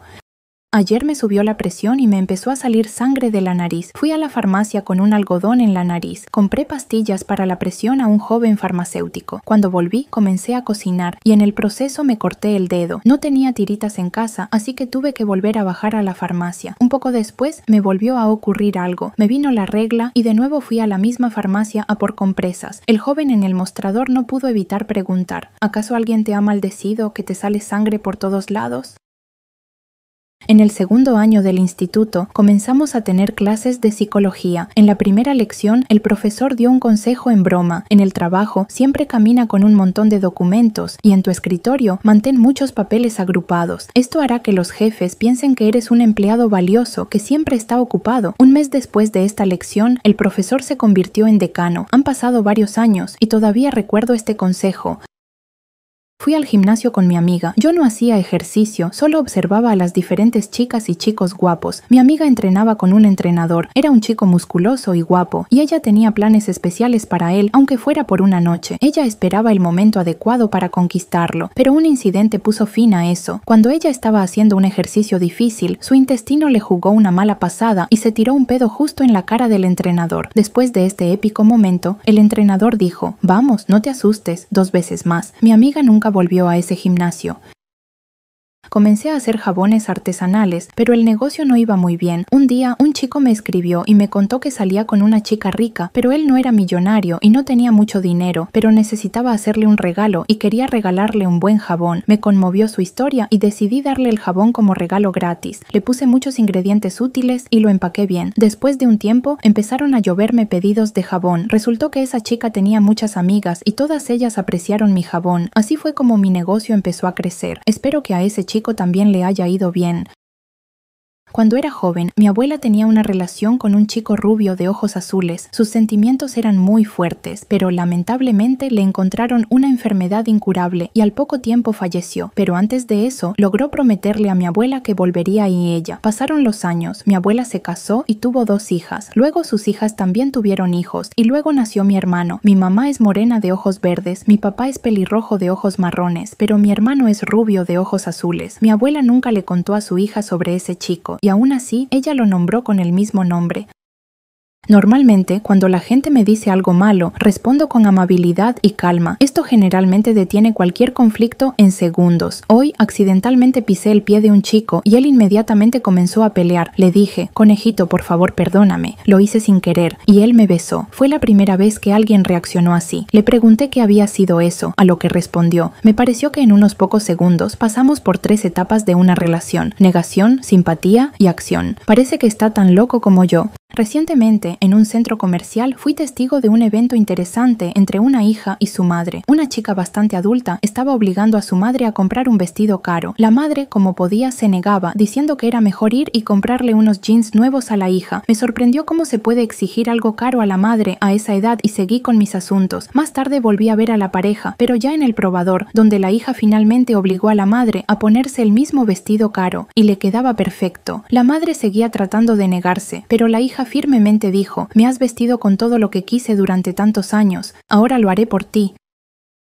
Ayer me subió la presión y me empezó a salir sangre de la nariz. Fui a la farmacia con un algodón en la nariz. Compré pastillas para la presión a un joven farmacéutico. Cuando volví, comencé a cocinar y en el proceso me corté el dedo. No tenía tiritas en casa, así que tuve que volver a bajar a la farmacia. Un poco después me volvió a ocurrir algo. Me vino la regla y de nuevo fui a la misma farmacia a por compresas. El joven en el mostrador no pudo evitar preguntar: «¿Acaso alguien te ha maldecido que te sale sangre por todos lados?». En el 2º año del instituto comenzamos a tener clases de psicología. En la primera lección el profesor dio un consejo en broma: «En el trabajo siempre camina con un montón de documentos y en tu escritorio mantén muchos papeles agrupados. Esto hará que los jefes piensen que eres un empleado valioso que siempre está ocupado». Un mes después de esta lección el profesor se convirtió en decano. Han pasado varios años y todavía recuerdo este consejo. Fui al gimnasio con mi amiga. Yo no hacía ejercicio, solo observaba a las diferentes chicas y chicos guapos. Mi amiga entrenaba con un entrenador. Era un chico musculoso y guapo, y ella tenía planes especiales para él, aunque fuera por una noche. Ella esperaba el momento adecuado para conquistarlo, pero un incidente puso fin a eso. Cuando ella estaba haciendo un ejercicio difícil, su intestino le jugó una mala pasada y se tiró un pedo justo en la cara del entrenador. Después de este épico momento, el entrenador dijo: «Vamos, no te asustes», 2 veces más. Mi amiga nunca volvió a ese gimnasio. Comencé a hacer jabones artesanales, pero el negocio no iba muy bien. Un día, un chico me escribió y me contó que salía con una chica rica, pero él no era millonario y no tenía mucho dinero, pero necesitaba hacerle un regalo y quería regalarle un buen jabón. Me conmovió su historia y decidí darle el jabón como regalo gratis. Le puse muchos ingredientes útiles y lo empaqué bien. Después de un tiempo, empezaron a lloverme pedidos de jabón. Resultó que esa chica tenía muchas amigas y todas ellas apreciaron mi jabón. Así fue como mi negocio empezó a crecer. Espero que a ese chico también le haya ido bien. Cuando era joven, mi abuela tenía una relación con un chico rubio de ojos azules. Sus sentimientos eran muy fuertes, pero lamentablemente le encontraron una enfermedad incurable y al poco tiempo falleció. Pero antes de eso, logró prometerle a mi abuela que volvería y ella. Pasaron los años, mi abuela se casó y tuvo 2 hijas. Luego sus hijas también tuvieron hijos y luego nació mi hermano. Mi mamá es morena de ojos verdes, mi papá es pelirrojo de ojos marrones, pero mi hermano es rubio de ojos azules. Mi abuela nunca le contó a su hija sobre ese chico, y aún así ella lo nombró con el mismo nombre. Normalmente, cuando la gente me dice algo malo, respondo con amabilidad y calma. Esto generalmente detiene cualquier conflicto en segundos. Hoy, accidentalmente pisé el pie de un chico y él inmediatamente comenzó a pelear. Le dije: «Conejito, por favor, perdóname». Lo hice sin querer y él me besó. Fue la primera vez que alguien reaccionó así. Le pregunté qué había sido eso, a lo que respondió: «Me pareció que en unos pocos segundos pasamos por 3 etapas de una relación: negación, simpatía y acción. Parece que está tan loco como yo». Recientemente, en un centro comercial, fui testigo de un evento interesante entre una hija y su madre. Una chica bastante adulta estaba obligando a su madre a comprar un vestido caro. La madre, como podía, se negaba, diciendo que era mejor ir y comprarle unos jeans nuevos a la hija. Me sorprendió cómo se puede exigir algo caro a la madre a esa edad y seguí con mis asuntos. Más tarde volví a ver a la pareja, pero ya en el probador, donde la hija finalmente obligó a la madre a ponerse el mismo vestido caro, y le quedaba perfecto. La madre seguía tratando de negarse, pero la hija firmemente dijo: «Me has vestido con todo lo que quise durante tantos años, ahora lo haré por ti».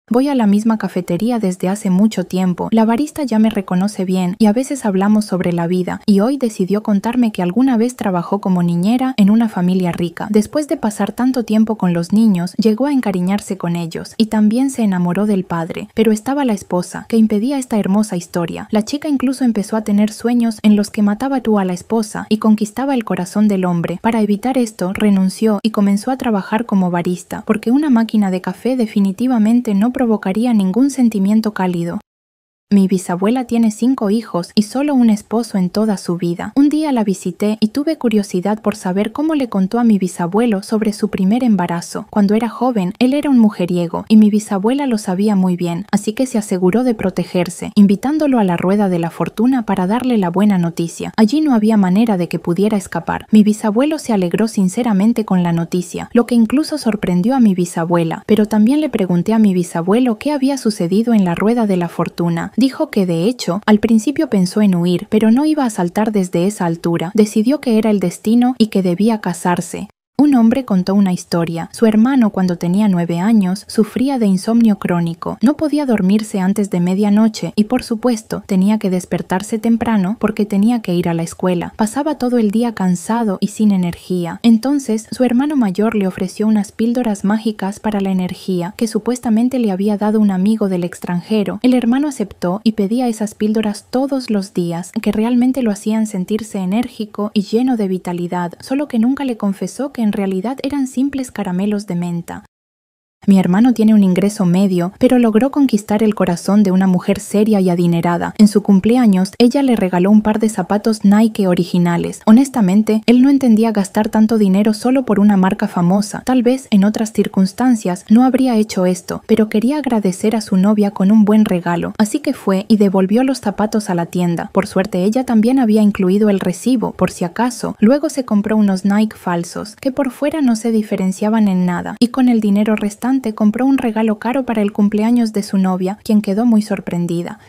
Voy a la misma cafetería desde hace mucho tiempo. La barista ya me reconoce bien y a veces hablamos sobre la vida, y hoy decidió contarme que alguna vez trabajó como niñera en una familia rica. Después de pasar tanto tiempo con los niños, llegó a encariñarse con ellos y también se enamoró del padre, pero estaba la esposa, que impedía esta hermosa historia. La chica incluso empezó a tener sueños en los que mataba tú a la esposa y conquistaba el corazón del hombre. Para evitar esto, renunció y comenzó a trabajar como barista, porque una máquina de café definitivamente no provocaría ningún sentimiento cálido. Mi bisabuela tiene 5 hijos y solo un esposo en toda su vida. Un día la visité y tuve curiosidad por saber cómo le contó a mi bisabuelo sobre su primer embarazo. Cuando era joven, él era un mujeriego y mi bisabuela lo sabía muy bien, así que se aseguró de protegerse, invitándolo a la rueda de la fortuna para darle la buena noticia. Allí no había manera de que pudiera escapar. Mi bisabuelo se alegró sinceramente con la noticia, lo que incluso sorprendió a mi bisabuela, pero también le pregunté a mi bisabuelo qué había sucedido en la rueda de la fortuna. Dijo que, de hecho, al principio pensó en huir, pero no iba a saltar desde esa altura. Decidió que era el destino y que debía casarse. Un hombre contó una historia. Su hermano, cuando tenía 9 años, sufría de insomnio crónico. No podía dormirse antes de medianoche y, por supuesto, tenía que despertarse temprano porque tenía que ir a la escuela. Pasaba todo el día cansado y sin energía. Entonces, su hermano mayor le ofreció unas píldoras mágicas para la energía que supuestamente le había dado un amigo del extranjero. El hermano aceptó y pedía esas píldoras todos los días, que realmente lo hacían sentirse enérgico y lleno de vitalidad, solo que nunca le confesó que en realidad eran simples caramelos de menta. Mi hermano tiene un ingreso medio, pero logró conquistar el corazón de una mujer seria y adinerada. En su cumpleaños, ella le regaló un par de zapatos Nike originales. Honestamente, él no entendía gastar tanto dinero solo por una marca famosa. Tal vez en otras circunstancias no habría hecho esto, pero quería agradecer a su novia con un buen regalo. Así que fue y devolvió los zapatos a la tienda. Por suerte, ella también había incluido el recibo, por si acaso. Luego se compró unos Nike falsos, que por fuera no se diferenciaban en nada, y con el dinero restante compró un regalo caro para el cumpleaños de su novia, quien quedó muy sorprendida.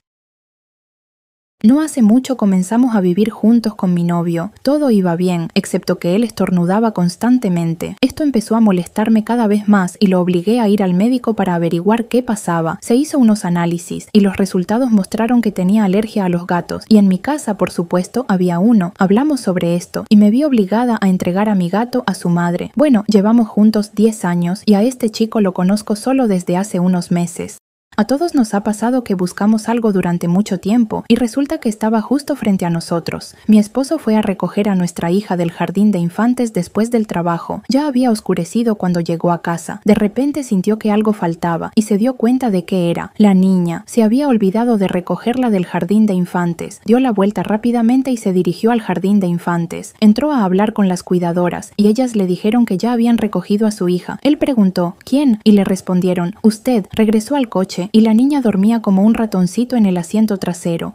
No hace mucho comenzamos a vivir juntos con mi novio. Todo iba bien, excepto que él estornudaba constantemente. Esto empezó a molestarme cada vez más y lo obligué a ir al médico para averiguar qué pasaba. Se hizo unos análisis y los resultados mostraron que tenía alergia a los gatos. Y en mi casa, por supuesto, había uno. Hablamos sobre esto y me vi obligada a entregar a mi gato a su madre. Bueno, llevamos juntos 10 años y a este chico lo conozco solo desde hace unos meses. A todos nos ha pasado que buscamos algo durante mucho tiempo y resulta que estaba justo frente a nosotros. Mi esposo fue a recoger a nuestra hija del jardín de infantes después del trabajo. Ya había oscurecido cuando llegó a casa. De repente sintió que algo faltaba y se dio cuenta de qué era. La niña. Se había olvidado de recogerla del jardín de infantes. Dio la vuelta rápidamente y se dirigió al jardín de infantes. Entró a hablar con las cuidadoras y ellas le dijeron que ya habían recogido a su hija. Él preguntó ¿quién? Y le respondieron usted. Regresó al coche y la niña dormía como un ratoncito en el asiento trasero.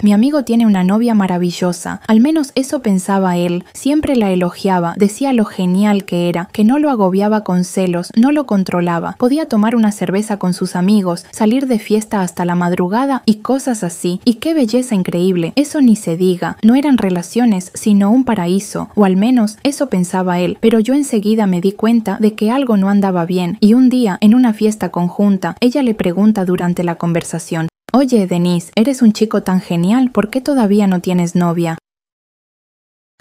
Mi amigo tiene una novia maravillosa, al menos eso pensaba él. Siempre la elogiaba, decía lo genial que era, que no lo agobiaba con celos, no lo controlaba. Podía tomar una cerveza con sus amigos, salir de fiesta hasta la madrugada y cosas así. Y qué belleza increíble, eso ni se diga. No eran relaciones, sino un paraíso, o al menos eso pensaba él. Pero yo enseguida me di cuenta de que algo no andaba bien, y un día, en una fiesta conjunta, ella le pregunta durante la conversación: «Oye, Denise, eres un chico tan genial, ¿por qué todavía no tienes novia?»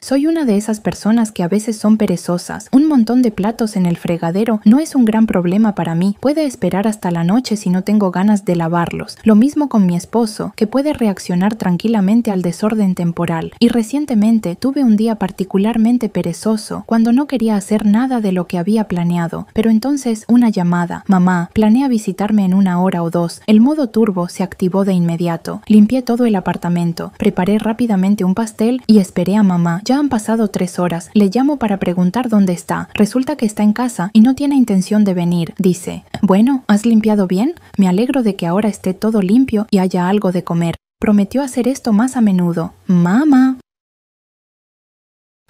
Soy una de esas personas que a veces son perezosas. Un montón de platos en el fregadero no es un gran problema para mí. Puede esperar hasta la noche si no tengo ganas de lavarlos. Lo mismo con mi esposo, que puede reaccionar tranquilamente al desorden temporal. Y recientemente tuve un día particularmente perezoso, cuando no quería hacer nada de lo que había planeado. Pero entonces una llamada. «Mamá, planea visitarme en 1 hora o 2». El modo turbo se activó de inmediato. Limpié todo el apartamento, preparé rápidamente un pastel y esperé a mamá. Ya han pasado 3 horas. Le llamo para preguntar dónde está. Resulta que está en casa y no tiene intención de venir. Dice, bueno, ¿has limpiado bien? Me alegro de que ahora esté todo limpio y haya algo de comer. Prometió hacer esto más a menudo. ¡Mamá!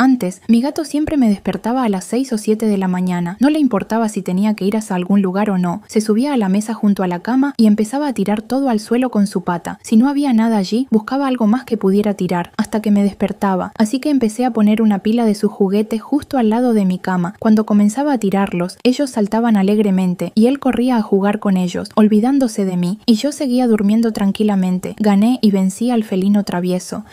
Antes, mi gato siempre me despertaba a las 6 o 7 de la mañana. No le importaba si tenía que ir hacia algún lugar o no. Se subía a la mesa junto a la cama y empezaba a tirar todo al suelo con su pata. Si no había nada allí, buscaba algo más que pudiera tirar, hasta que me despertaba. Así que empecé a poner una pila de sus juguetes justo al lado de mi cama. Cuando comenzaba a tirarlos, ellos saltaban alegremente y él corría a jugar con ellos, olvidándose de mí, y yo seguía durmiendo tranquilamente. Gané y vencí al felino travieso.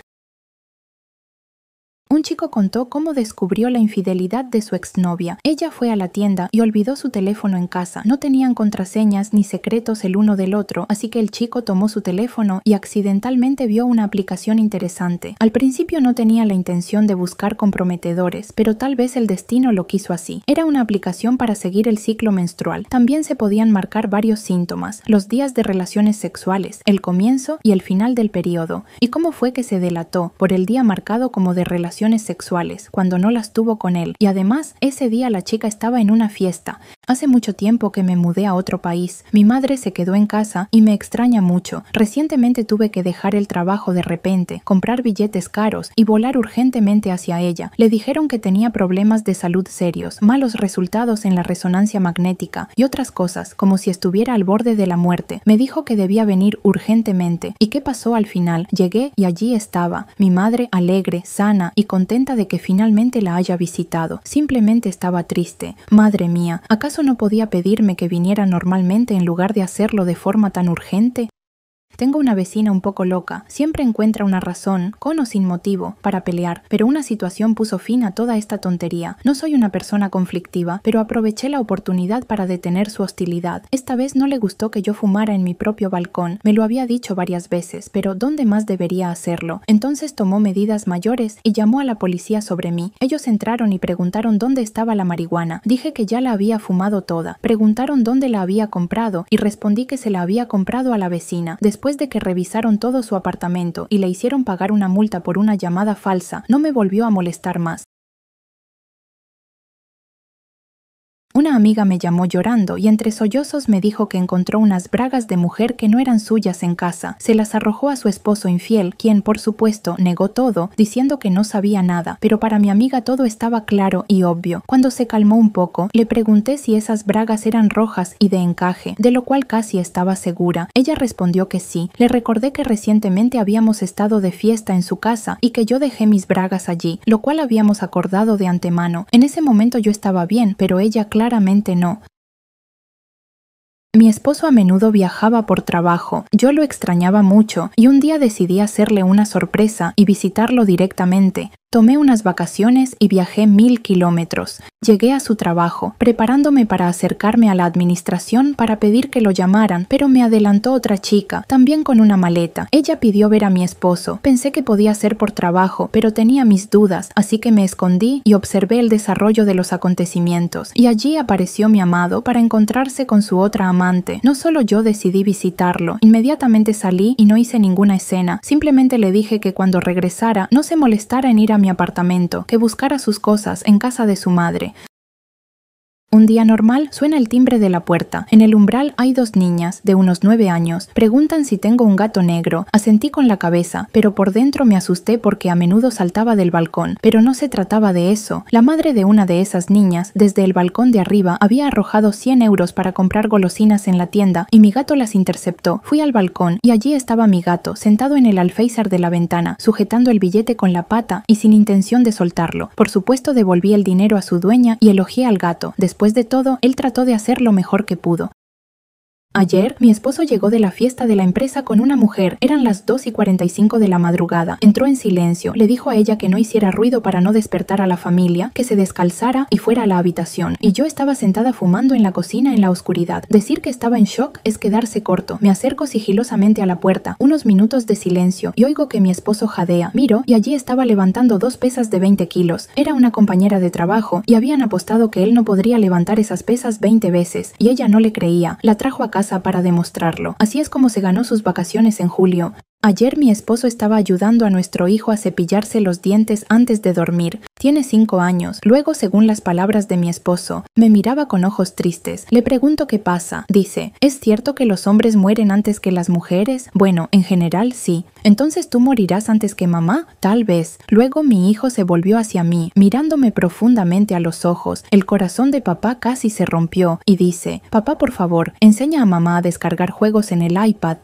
Un chico contó cómo descubrió la infidelidad de su exnovia. Ella fue a la tienda y olvidó su teléfono en casa. No tenían contraseñas ni secretos el uno del otro, así que el chico tomó su teléfono y accidentalmente vio una aplicación interesante. Al principio no tenía la intención de buscar comprometedores, pero tal vez el destino lo quiso así. Era una aplicación para seguir el ciclo menstrual. También se podían marcar varios síntomas, los días de relaciones sexuales, el comienzo y el final del periodo. ¿Y cómo fue que se delató? Por el día marcado como de relaciones sexuales, cuando no las tuvo con él. Y además, ese día la chica estaba en una fiesta. Hace mucho tiempo que me mudé a otro país. Mi madre se quedó en casa y me extraña mucho. Recientemente tuve que dejar el trabajo de repente, comprar billetes caros y volar urgentemente hacia ella. Le dijeron que tenía problemas de salud serios, malos resultados en la resonancia magnética y otras cosas, como si estuviera al borde de la muerte. Me dijo que debía venir urgentemente. ¿Y qué pasó al final? Llegué y allí estaba, mi madre alegre, sana y contenta de que finalmente la haya visitado. Simplemente estaba triste. Madre mía, ¿acaso no podía pedirme que viniera normalmente en lugar de hacerlo de forma tan urgente? Tengo una vecina un poco loca. Siempre encuentra una razón, con o sin motivo, para pelear, pero una situación puso fin a toda esta tontería. No soy una persona conflictiva, pero aproveché la oportunidad para detener su hostilidad. Esta vez no le gustó que yo fumara en mi propio balcón. Me lo había dicho varias veces, pero ¿dónde más debería hacerlo? Entonces tomó medidas mayores y llamó a la policía sobre mí. Ellos entraron y preguntaron dónde estaba la marihuana. Dije que ya la había fumado toda. Preguntaron dónde la había comprado y respondí que se la había comprado a la vecina. Después de que revisaron todo su apartamento y le hicieron pagar una multa por una llamada falsa, no me volvió a molestar más. Una amiga me llamó llorando y entre sollozos me dijo que encontró unas bragas de mujer que no eran suyas en casa. Se las arrojó a su esposo infiel, quien por supuesto negó todo, diciendo que no sabía nada, pero para mi amiga todo estaba claro y obvio. Cuando se calmó un poco, le pregunté si esas bragas eran rojas y de encaje, de lo cual casi estaba segura. Ella respondió que sí. Le recordé que recientemente habíamos estado de fiesta en su casa y que yo dejé mis bragas allí, lo cual habíamos acordado de antemano. En ese momento yo estaba bien, pero ella claramente no. Mi esposo a menudo viajaba por trabajo. Yo lo extrañaba mucho y un día decidí hacerle una sorpresa y visitarlo directamente. Tomé unas vacaciones y viajé 1000 kilómetros. Llegué a su trabajo, preparándome para acercarme a la administración para pedir que lo llamaran, pero me adelantó otra chica, también con una maleta. Ella pidió ver a mi esposo. Pensé que podía ser por trabajo, pero tenía mis dudas, así que me escondí y observé el desarrollo de los acontecimientos. Y allí apareció mi amado para encontrarse con su otra amante. No solo yo decidí visitarlo, inmediatamente salí y no hice ninguna escena. Simplemente le dije que cuando regresara no se molestara en ir a mi apartamento, que buscara sus cosas en casa de su madre. Un día normal suena el timbre de la puerta. En el umbral hay 2 niñas, de unos 9 años. Preguntan si tengo un gato negro. Asentí con la cabeza, pero por dentro me asusté porque a menudo saltaba del balcón. Pero no se trataba de eso. La madre de una de esas niñas, desde el balcón de arriba, había arrojado 100 euros para comprar golosinas en la tienda y mi gato las interceptó. Fui al balcón y allí estaba mi gato, sentado en el alféizar de la ventana, sujetando el billete con la pata y sin intención de soltarlo. Por supuesto devolví el dinero a su dueña y elogié al gato. Después de todo, él trató de hacer lo mejor que pudo. Ayer, mi esposo llegó de la fiesta de la empresa con una mujer. Eran las 2:45 de la madrugada. Entró en silencio. Le dijo a ella que no hiciera ruido para no despertar a la familia, que se descalzara y fuera a la habitación. Y yo estaba sentada fumando en la cocina en la oscuridad. Decir que estaba en shock es quedarse corto. Me acerco sigilosamente a la puerta. Unos minutos de silencio y oigo que mi esposo jadea. Miro y allí estaba levantando 2 pesas de 20 kilos. Era una compañera de trabajo y habían apostado que él no podría levantar esas pesas 20 veces. Y ella no le creía. La trajo a casa para demostrarlo. Así es como se ganó sus vacaciones en julio. Ayer mi esposo estaba ayudando a nuestro hijo a cepillarse los dientes antes de dormir. Tiene 5 años. Luego, según las palabras de mi esposo, me miraba con ojos tristes. Le pregunto qué pasa. Dice, ¿es cierto que los hombres mueren antes que las mujeres? Bueno, en general sí. ¿Entonces tú morirás antes que mamá? Tal vez. Luego mi hijo se volvió hacia mí, mirándome profundamente a los ojos. El corazón de papá casi se rompió y dice, papá, por favor, enseña a mamá a descargar juegos en el iPad.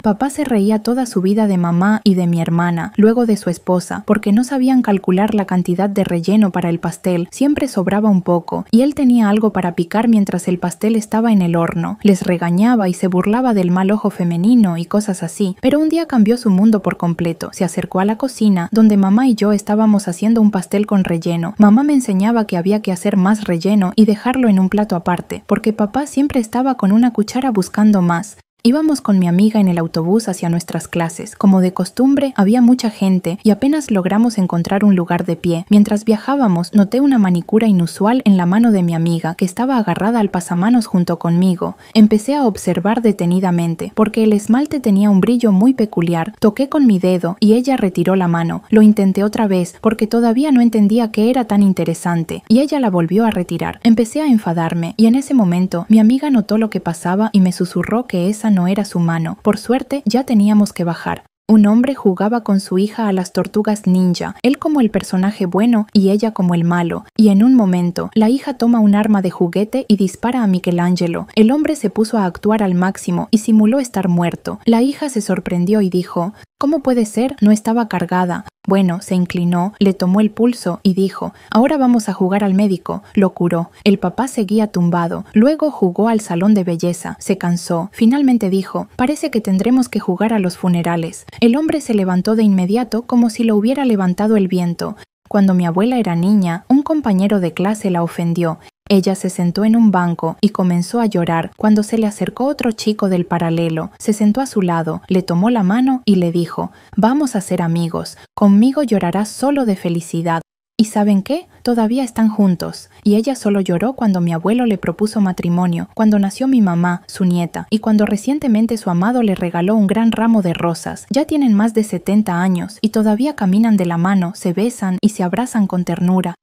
Papá se reía toda su vida de mamá y de mi hermana, luego de su esposa, porque no sabían calcular la cantidad de relleno para el pastel. Siempre sobraba un poco, y él tenía algo para picar mientras el pastel estaba en el horno. Les regañaba y se burlaba del mal ojo femenino y cosas así, pero un día cambió su mundo por completo. Se acercó a la cocina, donde mamá y yo estábamos haciendo un pastel con relleno. Mamá me enseñaba que había que hacer más relleno y dejarlo en un plato aparte, porque papá siempre estaba con una cuchara buscando más. Íbamos con mi amiga en el autobús hacia nuestras clases. Como de costumbre, había mucha gente y apenas logramos encontrar un lugar de pie. Mientras viajábamos, noté una manicura inusual en la mano de mi amiga, que estaba agarrada al pasamanos junto conmigo. Empecé a observar detenidamente, porque el esmalte tenía un brillo muy peculiar. Toqué con mi dedo y ella retiró la mano. Lo intenté otra vez, porque todavía no entendía qué era tan interesante, y ella la volvió a retirar. Empecé a enfadarme, y en ese momento, mi amiga notó lo que pasaba y me susurró que esa no era su mano. Por suerte, ya teníamos que bajar. Un hombre jugaba con su hija a las tortugas ninja, él como el personaje bueno y ella como el malo, y en un momento, la hija toma un arma de juguete y dispara a Michelangelo. El hombre se puso a actuar al máximo y simuló estar muerto. La hija se sorprendió y dijo, ¿cómo puede ser? No estaba cargada. Bueno, se inclinó, le tomó el pulso y dijo, ahora vamos a jugar al médico. Lo curó. El papá seguía tumbado. Luego jugó al salón de belleza. Se cansó. Finalmente dijo, parece que tendremos que jugar a los funerales. El hombre se levantó de inmediato como si lo hubiera levantado el viento. Cuando mi abuela era niña, un compañero de clase la ofendió. Ella se sentó en un banco y comenzó a llorar cuando se le acercó otro chico del paralelo. Se sentó a su lado, le tomó la mano y le dijo, vamos a ser amigos, conmigo llorarás solo de felicidad. ¿Y saben qué? Todavía están juntos. Y ella solo lloró cuando mi abuelo le propuso matrimonio, cuando nació mi mamá, su nieta, y cuando recientemente su amado le regaló un gran ramo de rosas. Ya tienen más de 70 años y todavía caminan de la mano, se besan y se abrazan con ternura.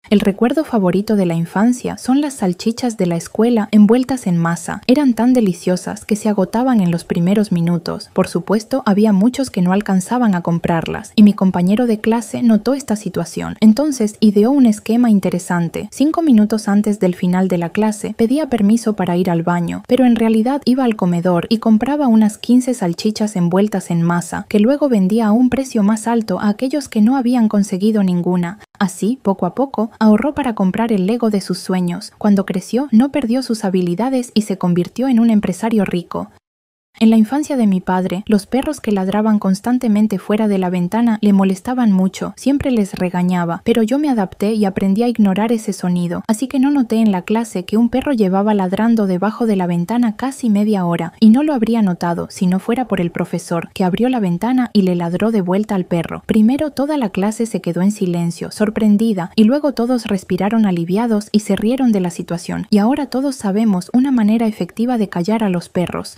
El recuerdo favorito de la infancia son las salchichas de la escuela envueltas en masa. Eran tan deliciosas que se agotaban en los primeros minutos. Por supuesto, había muchos que no alcanzaban a comprarlas, y mi compañero de clase notó esta situación. Entonces ideó un esquema interesante. 5 minutos antes del final de la clase, pedía permiso para ir al baño, pero en realidad iba al comedor y compraba unas 15 salchichas envueltas en masa, que luego vendía a un precio más alto a aquellos que no habían conseguido ninguna. Así, poco a poco, ahorró para comprar el Lego de sus sueños. Cuando creció, no perdió sus habilidades y se convirtió en un empresario rico. En la infancia de mi padre, los perros que ladraban constantemente fuera de la ventana le molestaban mucho, siempre les regañaba, pero yo me adapté y aprendí a ignorar ese sonido, así que no noté en la clase que un perro llevaba ladrando debajo de la ventana casi media hora, y no lo habría notado si no fuera por el profesor, que abrió la ventana y le ladró de vuelta al perro. Primero toda la clase se quedó en silencio, sorprendida, y luego todos respiraron aliviados y se rieron de la situación, y ahora todos sabemos una manera efectiva de callar a los perros.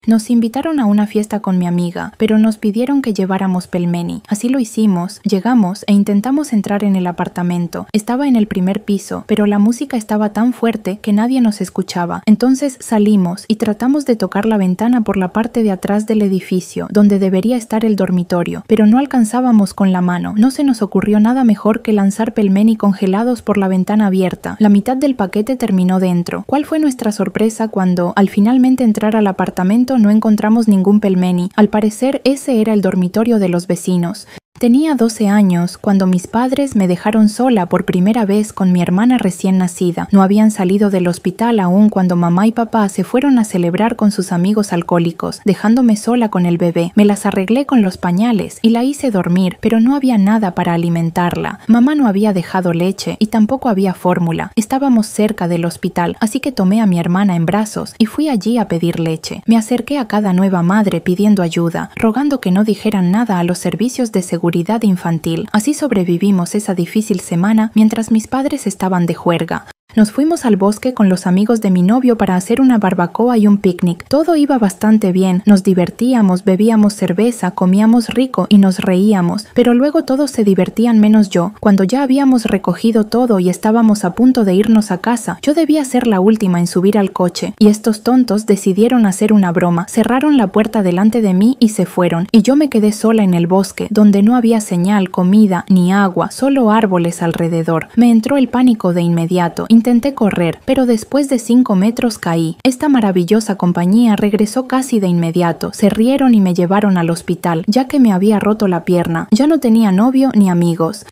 Nos invitaron a una fiesta con mi amiga, pero nos pidieron que lleváramos pelmeni. Así lo hicimos, llegamos e intentamos entrar en el apartamento. Estaba en el primer piso, pero la música estaba tan fuerte que nadie nos escuchaba. Entonces salimos y tratamos de tocar la ventana por la parte de atrás del edificio, donde debería estar el dormitorio, pero no alcanzábamos con la mano. No se nos ocurrió nada mejor que lanzar pelmeni congelados por la ventana abierta. La mitad del paquete terminó dentro. ¿Cuál fue nuestra sorpresa cuando, al finalmente entrar al apartamento, no encontramos ningún pelmeni? Al parecer ese era el dormitorio de los vecinos. Tenía 12 años cuando mis padres me dejaron sola por primera vez con mi hermana recién nacida. No habían salido del hospital aún cuando mamá y papá se fueron a celebrar con sus amigos alcohólicos, dejándome sola con el bebé. Me las arreglé con los pañales y la hice dormir, pero no había nada para alimentarla. Mamá no había dejado leche y tampoco había fórmula. Estábamos cerca del hospital, así que tomé a mi hermana en brazos y fui allí a pedir leche. Me acerqué a cada nueva madre pidiendo ayuda, rogando que no dijeran nada a los servicios de seguridad infantil. Así sobrevivimos esa difícil semana mientras mis padres estaban de juerga. Nos fuimos al bosque con los amigos de mi novio para hacer una barbacoa y un picnic. Todo iba bastante bien, nos divertíamos, bebíamos cerveza, comíamos rico y nos reíamos, pero luego todos se divertían menos yo. Cuando ya habíamos recogido todo y estábamos a punto de irnos a casa, yo debía ser la última en subir al coche, y estos tontos decidieron hacer una broma. Cerraron la puerta delante de mí y se fueron, y yo me quedé sola en el bosque, donde no había señal, comida ni agua, solo árboles alrededor. Me entró el pánico de inmediato. Intenté correr, pero después de 5 metros caí. Esta maravillosa compañía regresó casi de inmediato. Se rieron y me llevaron al hospital, ya que me había roto la pierna. Ya no tenía novio ni amigos.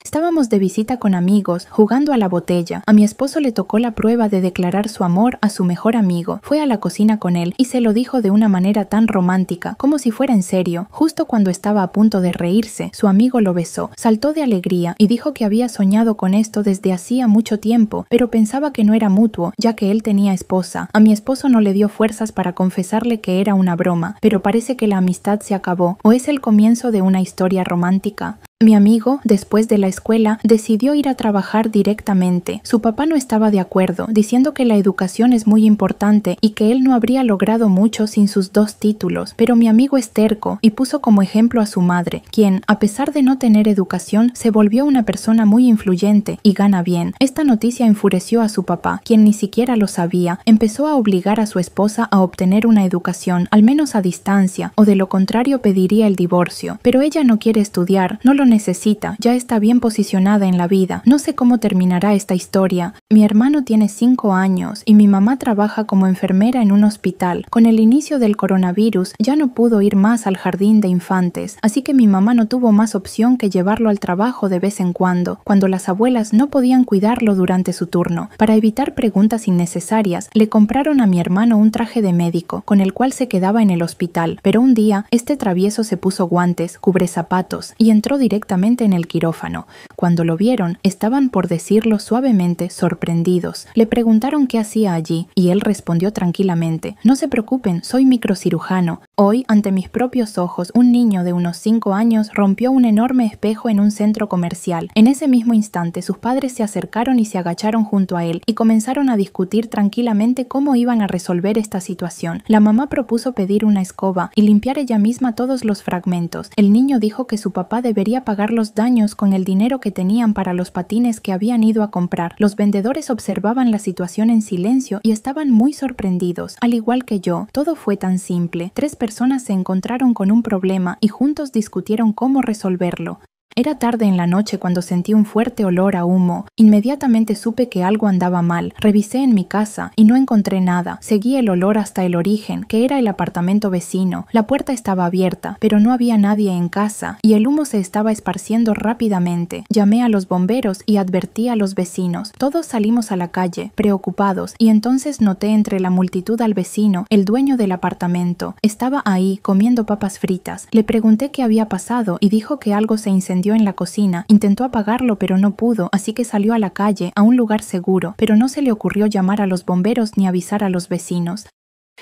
Estábamos de visita con amigos, jugando a la botella. A mi esposo le tocó la prueba de declarar su amor a su mejor amigo. Fue a la cocina con él y se lo dijo de una manera tan romántica, como si fuera en serio. Justo cuando estaba a punto de reírse, su amigo lo besó. Saltó de alegría y dijo que había soñado con esto desde hacía mucho tiempo, pero pensaba que no era mutuo, ya que él tenía esposa. A mi esposo no le dio fuerzas para confesarle que era una broma, pero parece que la amistad se acabó, o es el comienzo de una historia romántica. Mi amigo, después de la escuela, decidió ir a trabajar directamente. Su papá no estaba de acuerdo, diciendo que la educación es muy importante y que él no habría logrado mucho sin sus 2 títulos, pero mi amigo es terco y puso como ejemplo a su madre, quien, a pesar de no tener educación, se volvió una persona muy influyente y gana bien. Esta noticia enfureció a su papá, quien ni siquiera lo sabía. Empezó a obligar a su esposa a obtener una educación, al menos a distancia, o de lo contrario pediría el divorcio. Pero ella no quiere estudiar, no lo necesita, ya está bien posicionada en la vida. No sé cómo terminará esta historia. Mi hermano tiene 5 años y mi mamá trabaja como enfermera en un hospital. Con el inicio del coronavirus ya no pudo ir más al jardín de infantes, así que mi mamá no tuvo más opción que llevarlo al trabajo de vez en cuando las abuelas no podían cuidarlo durante su turno. Para evitar preguntas innecesarias, le compraron a mi hermano un traje de médico, con el cual se quedaba en el hospital, pero un día este travieso se puso guantes, cubrezapatos y entró directamente en el quirófano. Cuando lo vieron, estaban, por decirlo suavemente, sorprendidos. Le preguntaron qué hacía allí, y él respondió tranquilamente: «No se preocupen, soy microcirujano». Hoy, ante mis propios ojos, un niño de unos 5 años rompió un enorme espejo en un centro comercial. En ese mismo instante, sus padres se acercaron y se agacharon junto a él, y comenzaron a discutir tranquilamente cómo iban a resolver esta situación. La mamá propuso pedir una escoba y limpiar ella misma todos los fragmentos. El niño dijo que su papá debería pagar los daños con el dinero que tenían para los patines que habían ido a comprar. Los vendedores observaban la situación en silencio y estaban muy sorprendidos, al igual que yo. Todo fue tan simple. 3 personas se encontraron con un problema y juntos discutieron cómo resolverlo. Era tarde en la noche cuando sentí un fuerte olor a humo. Inmediatamente supe que algo andaba mal. Revisé en mi casa y no encontré nada. Seguí el olor hasta el origen, que era el apartamento vecino. La puerta estaba abierta, pero no había nadie en casa y el humo se estaba esparciendo rápidamente. Llamé a los bomberos y advertí a los vecinos. Todos salimos a la calle, preocupados, y entonces noté entre la multitud al vecino, el dueño del apartamento. Estaba ahí comiendo papas fritas. Le pregunté qué había pasado y dijo que algo se incendió en la cocina. Intentó apagarlo, pero no pudo, así que salió a la calle, a un lugar seguro, pero no se le ocurrió llamar a los bomberos ni avisar a los vecinos.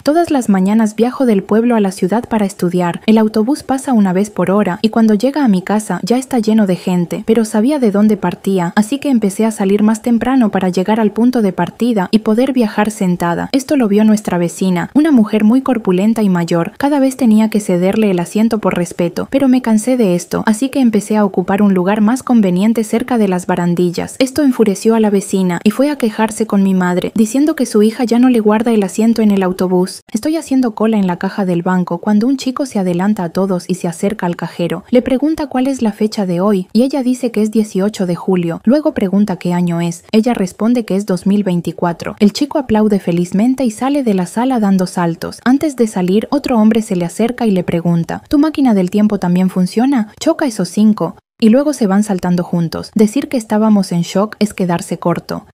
Todas las mañanas viajo del pueblo a la ciudad para estudiar. El autobús pasa una vez por hora y cuando llega a mi casa ya está lleno de gente, pero sabía de dónde partía, así que empecé a salir más temprano para llegar al punto de partida y poder viajar sentada. Esto lo vio nuestra vecina, una mujer muy corpulenta y mayor. Cada vez tenía que cederle el asiento por respeto, pero me cansé de esto, así que empecé a ocupar un lugar más conveniente cerca de las barandillas. Esto enfureció a la vecina y fue a quejarse con mi madre, diciendo que su hija ya no le guarda el asiento en el autobús. Estoy haciendo cola en la caja del banco cuando un chico se adelanta a todos y se acerca al cajero. Le pregunta cuál es la fecha de hoy y ella dice que es 18 de julio. Luego pregunta qué año es. Ella responde que es 2024. El chico aplaude felizmente y sale de la sala dando saltos. Antes de salir, otro hombre se le acerca y le pregunta: ¿Tu máquina del tiempo también funciona? Choca esos 5. Y luego se van saltando juntos. Decir que estábamos en shock es quedarse corto.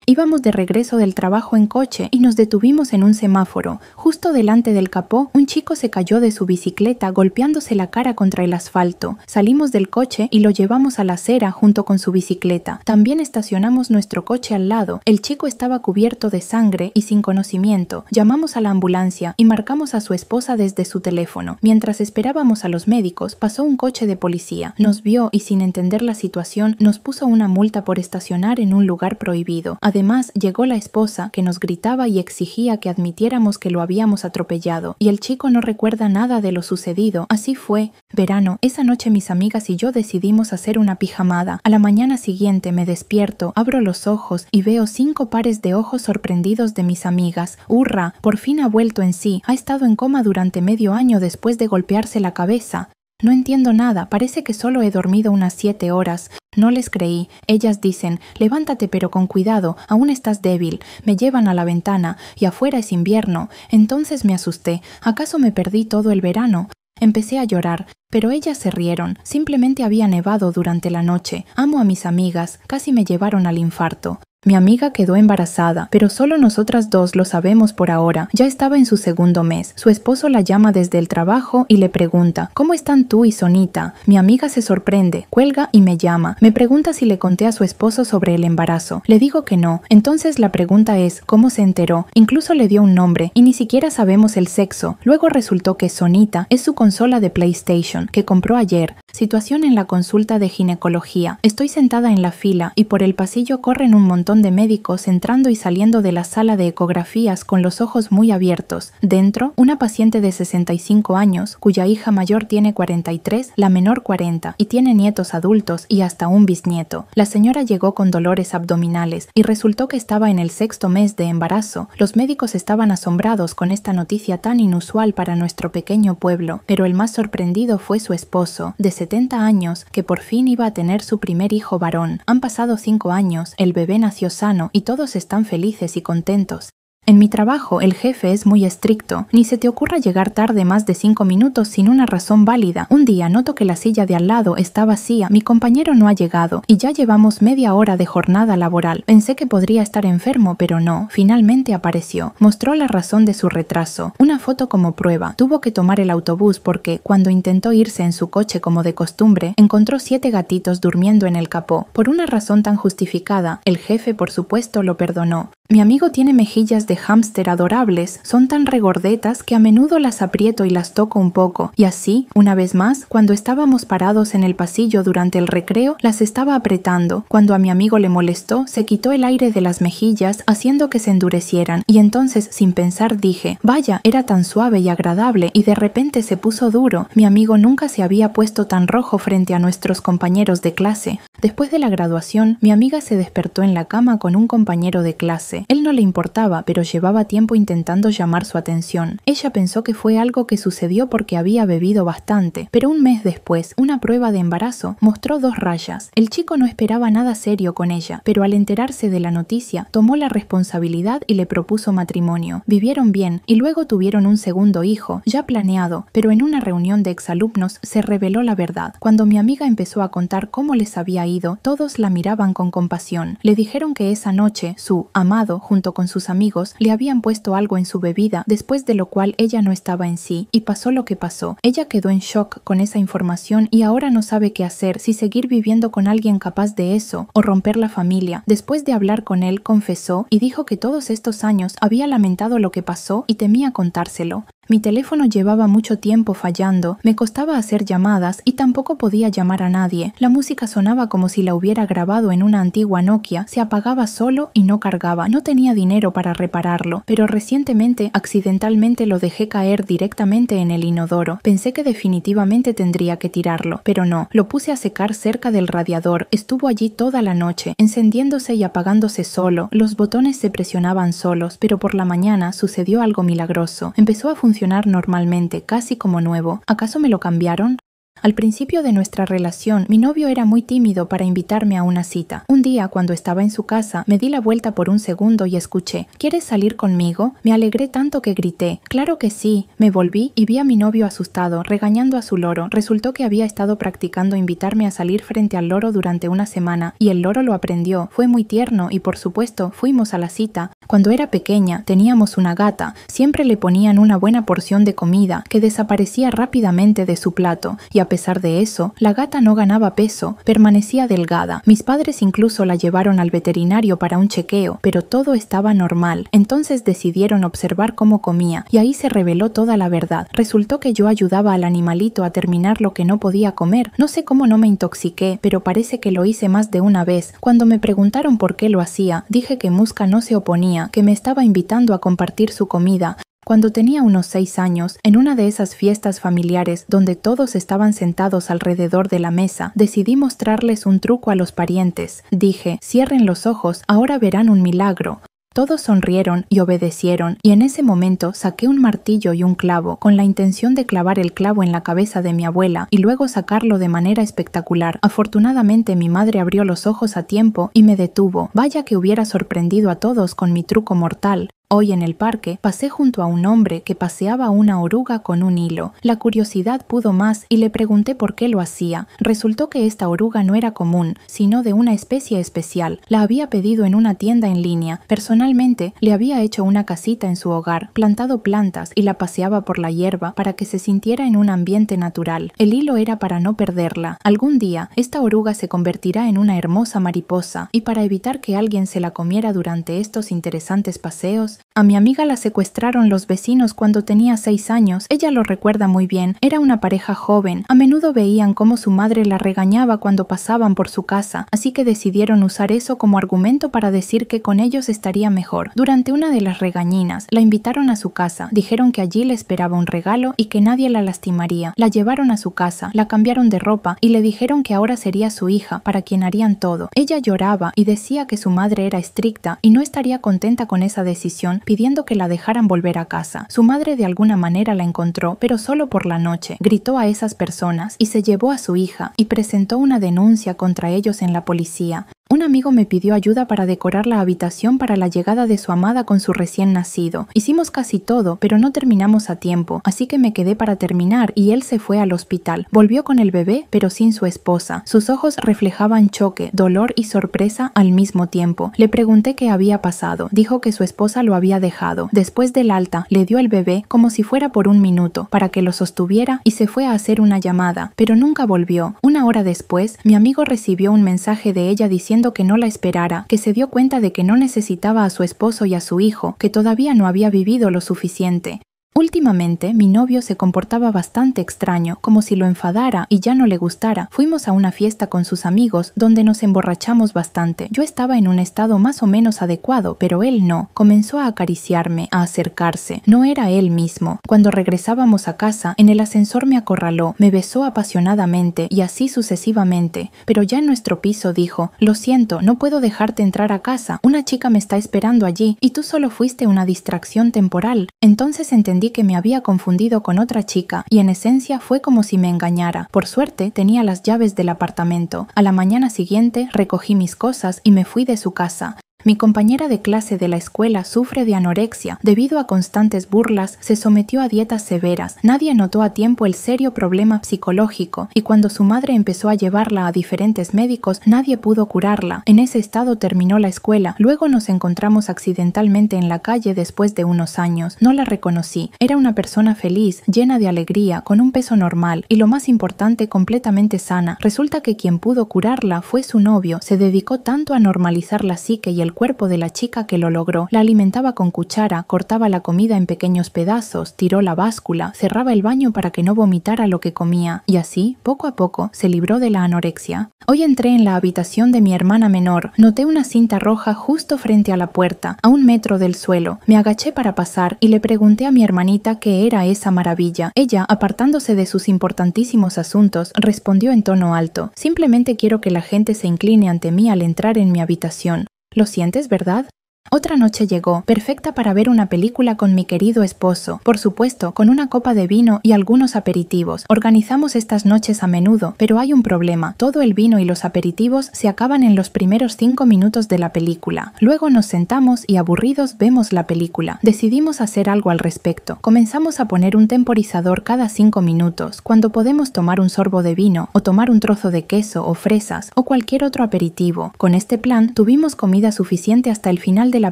Íbamos de regreso del trabajo en coche y nos detuvimos en un semáforo. Justo delante del capó, un chico se cayó de su bicicleta golpeándose la cara contra el asfalto. Salimos del coche y lo llevamos a la acera junto con su bicicleta. También estacionamos nuestro coche al lado. El chico estaba cubierto de sangre y sin conocimiento. Llamamos a la ambulancia y marcamos a su esposa desde su teléfono. Mientras esperábamos a los médicos, pasó un coche de policía. Nos vio y sin entender la situación, nos puso una multa por estacionar en un lugar prohibido. Además, llegó la esposa, que nos gritaba y exigía que admitiéramos que lo habíamos atropellado, y el chico no recuerda nada de lo sucedido. Así fue. Verano, esa noche mis amigas y yo decidimos hacer una pijamada. A la mañana siguiente me despierto, abro los ojos y veo 5 pares de ojos sorprendidos de mis amigas. ¡Hurra! Por fin ha vuelto en sí. Ha estado en coma durante medio año después de golpearse la cabeza. No entiendo nada, parece que solo he dormido unas 7 horas. No les creí. Ellas dicen, levántate pero con cuidado, aún estás débil. Me llevan a la ventana y afuera es invierno. Entonces me asusté. ¿Acaso me perdí todo el verano? Empecé a llorar, pero ellas se rieron. Simplemente había nevado durante la noche. Amo a mis amigas, casi me llevaron al infarto. Mi amiga quedó embarazada, pero solo nosotras dos lo sabemos por ahora. Ya estaba en su 2º mes. Su esposo la llama desde el trabajo y le pregunta, ¿cómo están tú y Sonita? Mi amiga se sorprende, cuelga y me llama. Me pregunta si le conté a su esposo sobre el embarazo. Le digo que no. Entonces la pregunta es, ¿cómo se enteró? Incluso le dio un nombre y ni siquiera sabemos el sexo. Luego resultó que Sonita es su consola de PlayStation, que compró ayer. Situación en la consulta de ginecología. Estoy sentada en la fila y por el pasillo corren un montón de médicos entrando y saliendo de la sala de ecografías con los ojos muy abiertos. Dentro, una paciente de 65 años, cuya hija mayor tiene 43, la menor 40, y tiene nietos adultos y hasta un bisnieto. La señora llegó con dolores abdominales y resultó que estaba en el 6º mes de embarazo. Los médicos estaban asombrados con esta noticia tan inusual para nuestro pequeño pueblo, pero el más sorprendido fue su esposo, de 70 años, que por fin iba a tener su primer hijo varón. Han pasado 5 años, el bebé nació sano y todos están felices y contentos. En mi trabajo, el jefe es muy estricto. Ni se te ocurra llegar tarde más de 5 minutos sin una razón válida. Un día noto que la silla de al lado está vacía, mi compañero no ha llegado y ya llevamos media hora de jornada laboral. Pensé que podría estar enfermo, pero no. Finalmente apareció. Mostró la razón de su retraso. Una foto como prueba. Tuvo que tomar el autobús porque, cuando intentó irse en su coche como de costumbre, encontró 7 gatitos durmiendo en el capó. Por una razón tan justificada, el jefe, por supuesto, lo perdonó. Mi amigo tiene mejillas de hámster adorables, son tan regordetas que a menudo las aprieto y las toco un poco, y así, una vez más, cuando estábamos parados en el pasillo durante el recreo, las estaba apretando. Cuando a mi amigo le molestó, se quitó el aire de las mejillas, haciendo que se endurecieran, y entonces, sin pensar, dije, vaya, era tan suave y agradable, y de repente se puso duro. Mi amigo nunca se había puesto tan rojo frente a nuestros compañeros de clase. Después de la graduación, mi amiga se despertó en la cama con un compañero de clase. Él no le importaba, pero llevaba tiempo intentando llamar su atención. Ella pensó que fue algo que sucedió porque había bebido bastante, pero un mes después, una prueba de embarazo mostró 2 rayas. El chico no esperaba nada serio con ella, pero al enterarse de la noticia, tomó la responsabilidad y le propuso matrimonio. Vivieron bien y luego tuvieron un 2º hijo, ya planeado, pero en una reunión de exalumnos se reveló la verdad. Cuando mi amiga empezó a contar cómo les había ido, todos la miraban con compasión. Le dijeron que esa noche, su amado, junto con sus amigos, le habían puesto algo en su bebida, después de lo cual ella no estaba en sí, y pasó lo que pasó. Ella quedó en shock con esa información y ahora no sabe qué hacer, si seguir viviendo con alguien capaz de eso, o romper la familia. Después de hablar con él, confesó y dijo que todos estos años había lamentado lo que pasó y temía contárselo. Mi teléfono llevaba mucho tiempo fallando, me costaba hacer llamadas y tampoco podía llamar a nadie. La música sonaba como si la hubiera grabado en una antigua Nokia, se apagaba solo y no cargaba. No tenía dinero para repararlo, pero recientemente accidentalmente lo dejé caer directamente en el inodoro. Pensé que definitivamente tendría que tirarlo, pero no. Lo puse a secar cerca del radiador. Estuvo allí toda la noche, encendiéndose y apagándose solo. Los botones se presionaban solos, pero por la mañana sucedió algo milagroso. Empezó a funcionar normalmente, casi como nuevo. ¿Acaso me lo cambiaron? Al principio de nuestra relación, mi novio era muy tímido para invitarme a una cita. Un día, cuando estaba en su casa, me di la vuelta por un segundo y escuché, ¿quieres salir conmigo? Me alegré tanto que grité, ¡claro que sí! Me volví y vi a mi novio asustado, regañando a su loro. Resultó que había estado practicando invitarme a salir frente al loro durante una semana, y el loro lo aprendió. Fue muy tierno y, por supuesto, fuimos a la cita. Cuando era pequeña, teníamos una gata. Siempre le ponían una buena porción de comida, que desaparecía rápidamente de su plato, y pesar de eso, la gata no ganaba peso, permanecía delgada. Mis padres incluso la llevaron al veterinario para un chequeo, pero todo estaba normal. Entonces decidieron observar cómo comía, y ahí se reveló toda la verdad. Resultó que yo ayudaba al animalito a terminar lo que no podía comer. No sé cómo no me intoxiqué, pero parece que lo hice más de una vez. Cuando me preguntaron por qué lo hacía, dije que Muska no se oponía, que me estaba invitando a compartir su comida. Cuando tenía unos 6 años, en una de esas fiestas familiares donde todos estaban sentados alrededor de la mesa, decidí mostrarles un truco a los parientes. Dije, cierren los ojos, ahora verán un milagro. Todos sonrieron y obedecieron, y en ese momento saqué un martillo y un clavo, con la intención de clavar el clavo en la cabeza de mi abuela y luego sacarlo de manera espectacular. Afortunadamente mi madre abrió los ojos a tiempo y me detuvo. Vaya que hubiera sorprendido a todos con mi truco mortal. Hoy en el parque pasé junto a un hombre que paseaba una oruga con un hilo. La curiosidad pudo más y le pregunté por qué lo hacía. Resultó que esta oruga no era común, sino de una especie especial. La había pedido en una tienda en línea. Personalmente, le había hecho una casita en su hogar, plantado plantas y la paseaba por la hierba para que se sintiera en un ambiente natural. El hilo era para no perderla. Algún día, esta oruga se convertirá en una hermosa mariposa, y para evitar que alguien se la comiera durante estos interesantes paseos, a mi amiga la secuestraron los vecinos cuando tenía 6 años. Ella lo recuerda muy bien. Era una pareja joven. A menudo veían cómo su madre la regañaba cuando pasaban por su casa, así que decidieron usar eso como argumento para decir que con ellos estaría mejor. Durante una de las regañinas, la invitaron a su casa. Dijeron que allí le esperaba un regalo y que nadie la lastimaría. La llevaron a su casa, la cambiaron de ropa y le dijeron que ahora sería su hija, para quien harían todo. Ella lloraba y decía que su madre era estricta y no estaría contenta con esa decisión, pidiendo que la dejaran volver a casa. Su madre de alguna manera la encontró, pero solo por la noche. Gritó a esas personas y se llevó a su hija y presentó una denuncia contra ellos en la policía. Un amigo me pidió ayuda para decorar la habitación para la llegada de su amada con su recién nacido. Hicimos casi todo, pero no terminamos a tiempo, así que me quedé para terminar y él se fue al hospital. Volvió con el bebé, pero sin su esposa. Sus ojos reflejaban choque, dolor y sorpresa al mismo tiempo. Le pregunté qué había pasado. Dijo que su esposa lo había dejado. Después del alta, le dio el bebé como si fuera por un minuto, para que lo sostuviera, y se fue a hacer una llamada, pero nunca volvió. Una hora después, mi amigo recibió un mensaje de ella diciendo que no la esperara, que se dio cuenta de que no necesitaba a su esposo y a su hijo, que todavía no había vivido lo suficiente. Últimamente, mi novio se comportaba bastante extraño, como si lo enfadara y ya no le gustara. Fuimos a una fiesta con sus amigos, donde nos emborrachamos bastante. Yo estaba en un estado más o menos adecuado, pero él no. Comenzó a acariciarme, a acercarse. No era él mismo. Cuando regresábamos a casa, en el ascensor me acorraló, me besó apasionadamente y así sucesivamente. Pero ya en nuestro piso dijo, lo siento, no puedo dejarte entrar a casa. Una chica me está esperando allí y tú solo fuiste una distracción temporal. Entonces entendí que me había confundido con otra chica y en esencia fue como si me engañara. Por suerte tenía las llaves del apartamento. A la mañana siguiente recogí mis cosas y me fui de su casa. Mi compañera de clase de la escuela sufre de anorexia. Debido a constantes burlas, se sometió a dietas severas. Nadie notó a tiempo el serio problema psicológico, y cuando su madre empezó a llevarla a diferentes médicos, nadie pudo curarla. En ese estado terminó la escuela. Luego nos encontramos accidentalmente en la calle después de unos años. No la reconocí. Era una persona feliz, llena de alegría, con un peso normal y, lo más importante, completamente sana. Resulta que quien pudo curarla fue su novio. Se dedicó tanto a normalizar la psique y el cuerpo de la chica que lo logró. La alimentaba con cuchara, cortaba la comida en pequeños pedazos, tiró la báscula, cerraba el baño para que no vomitara lo que comía, y así, poco a poco, se libró de la anorexia. Hoy entré en la habitación de mi hermana menor. Noté una cinta roja justo frente a la puerta, a 1 metro del suelo. Me agaché para pasar y le pregunté a mi hermanita qué era esa maravilla. Ella, apartándose de sus importantísimos asuntos, respondió en tono alto: simplemente quiero que la gente se incline ante mí al entrar en mi habitación. ¿Lo sientes, verdad? Otra noche llegó, perfecta para ver una película con mi querido esposo, por supuesto, con una copa de vino y algunos aperitivos. Organizamos estas noches a menudo, pero hay un problema. Todo el vino y los aperitivos se acaban en los primeros 5 minutos de la película. Luego nos sentamos y aburridos vemos la película. Decidimos hacer algo al respecto. Comenzamos a poner un temporizador cada 5 minutos, cuando podemos tomar un sorbo de vino, o tomar un trozo de queso o fresas, o cualquier otro aperitivo. Con este plan, tuvimos comida suficiente hasta el final de la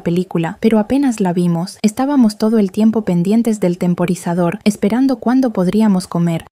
película, pero apenas la vimos. Estábamos todo el tiempo pendientes del temporizador, esperando cuándo podríamos comer.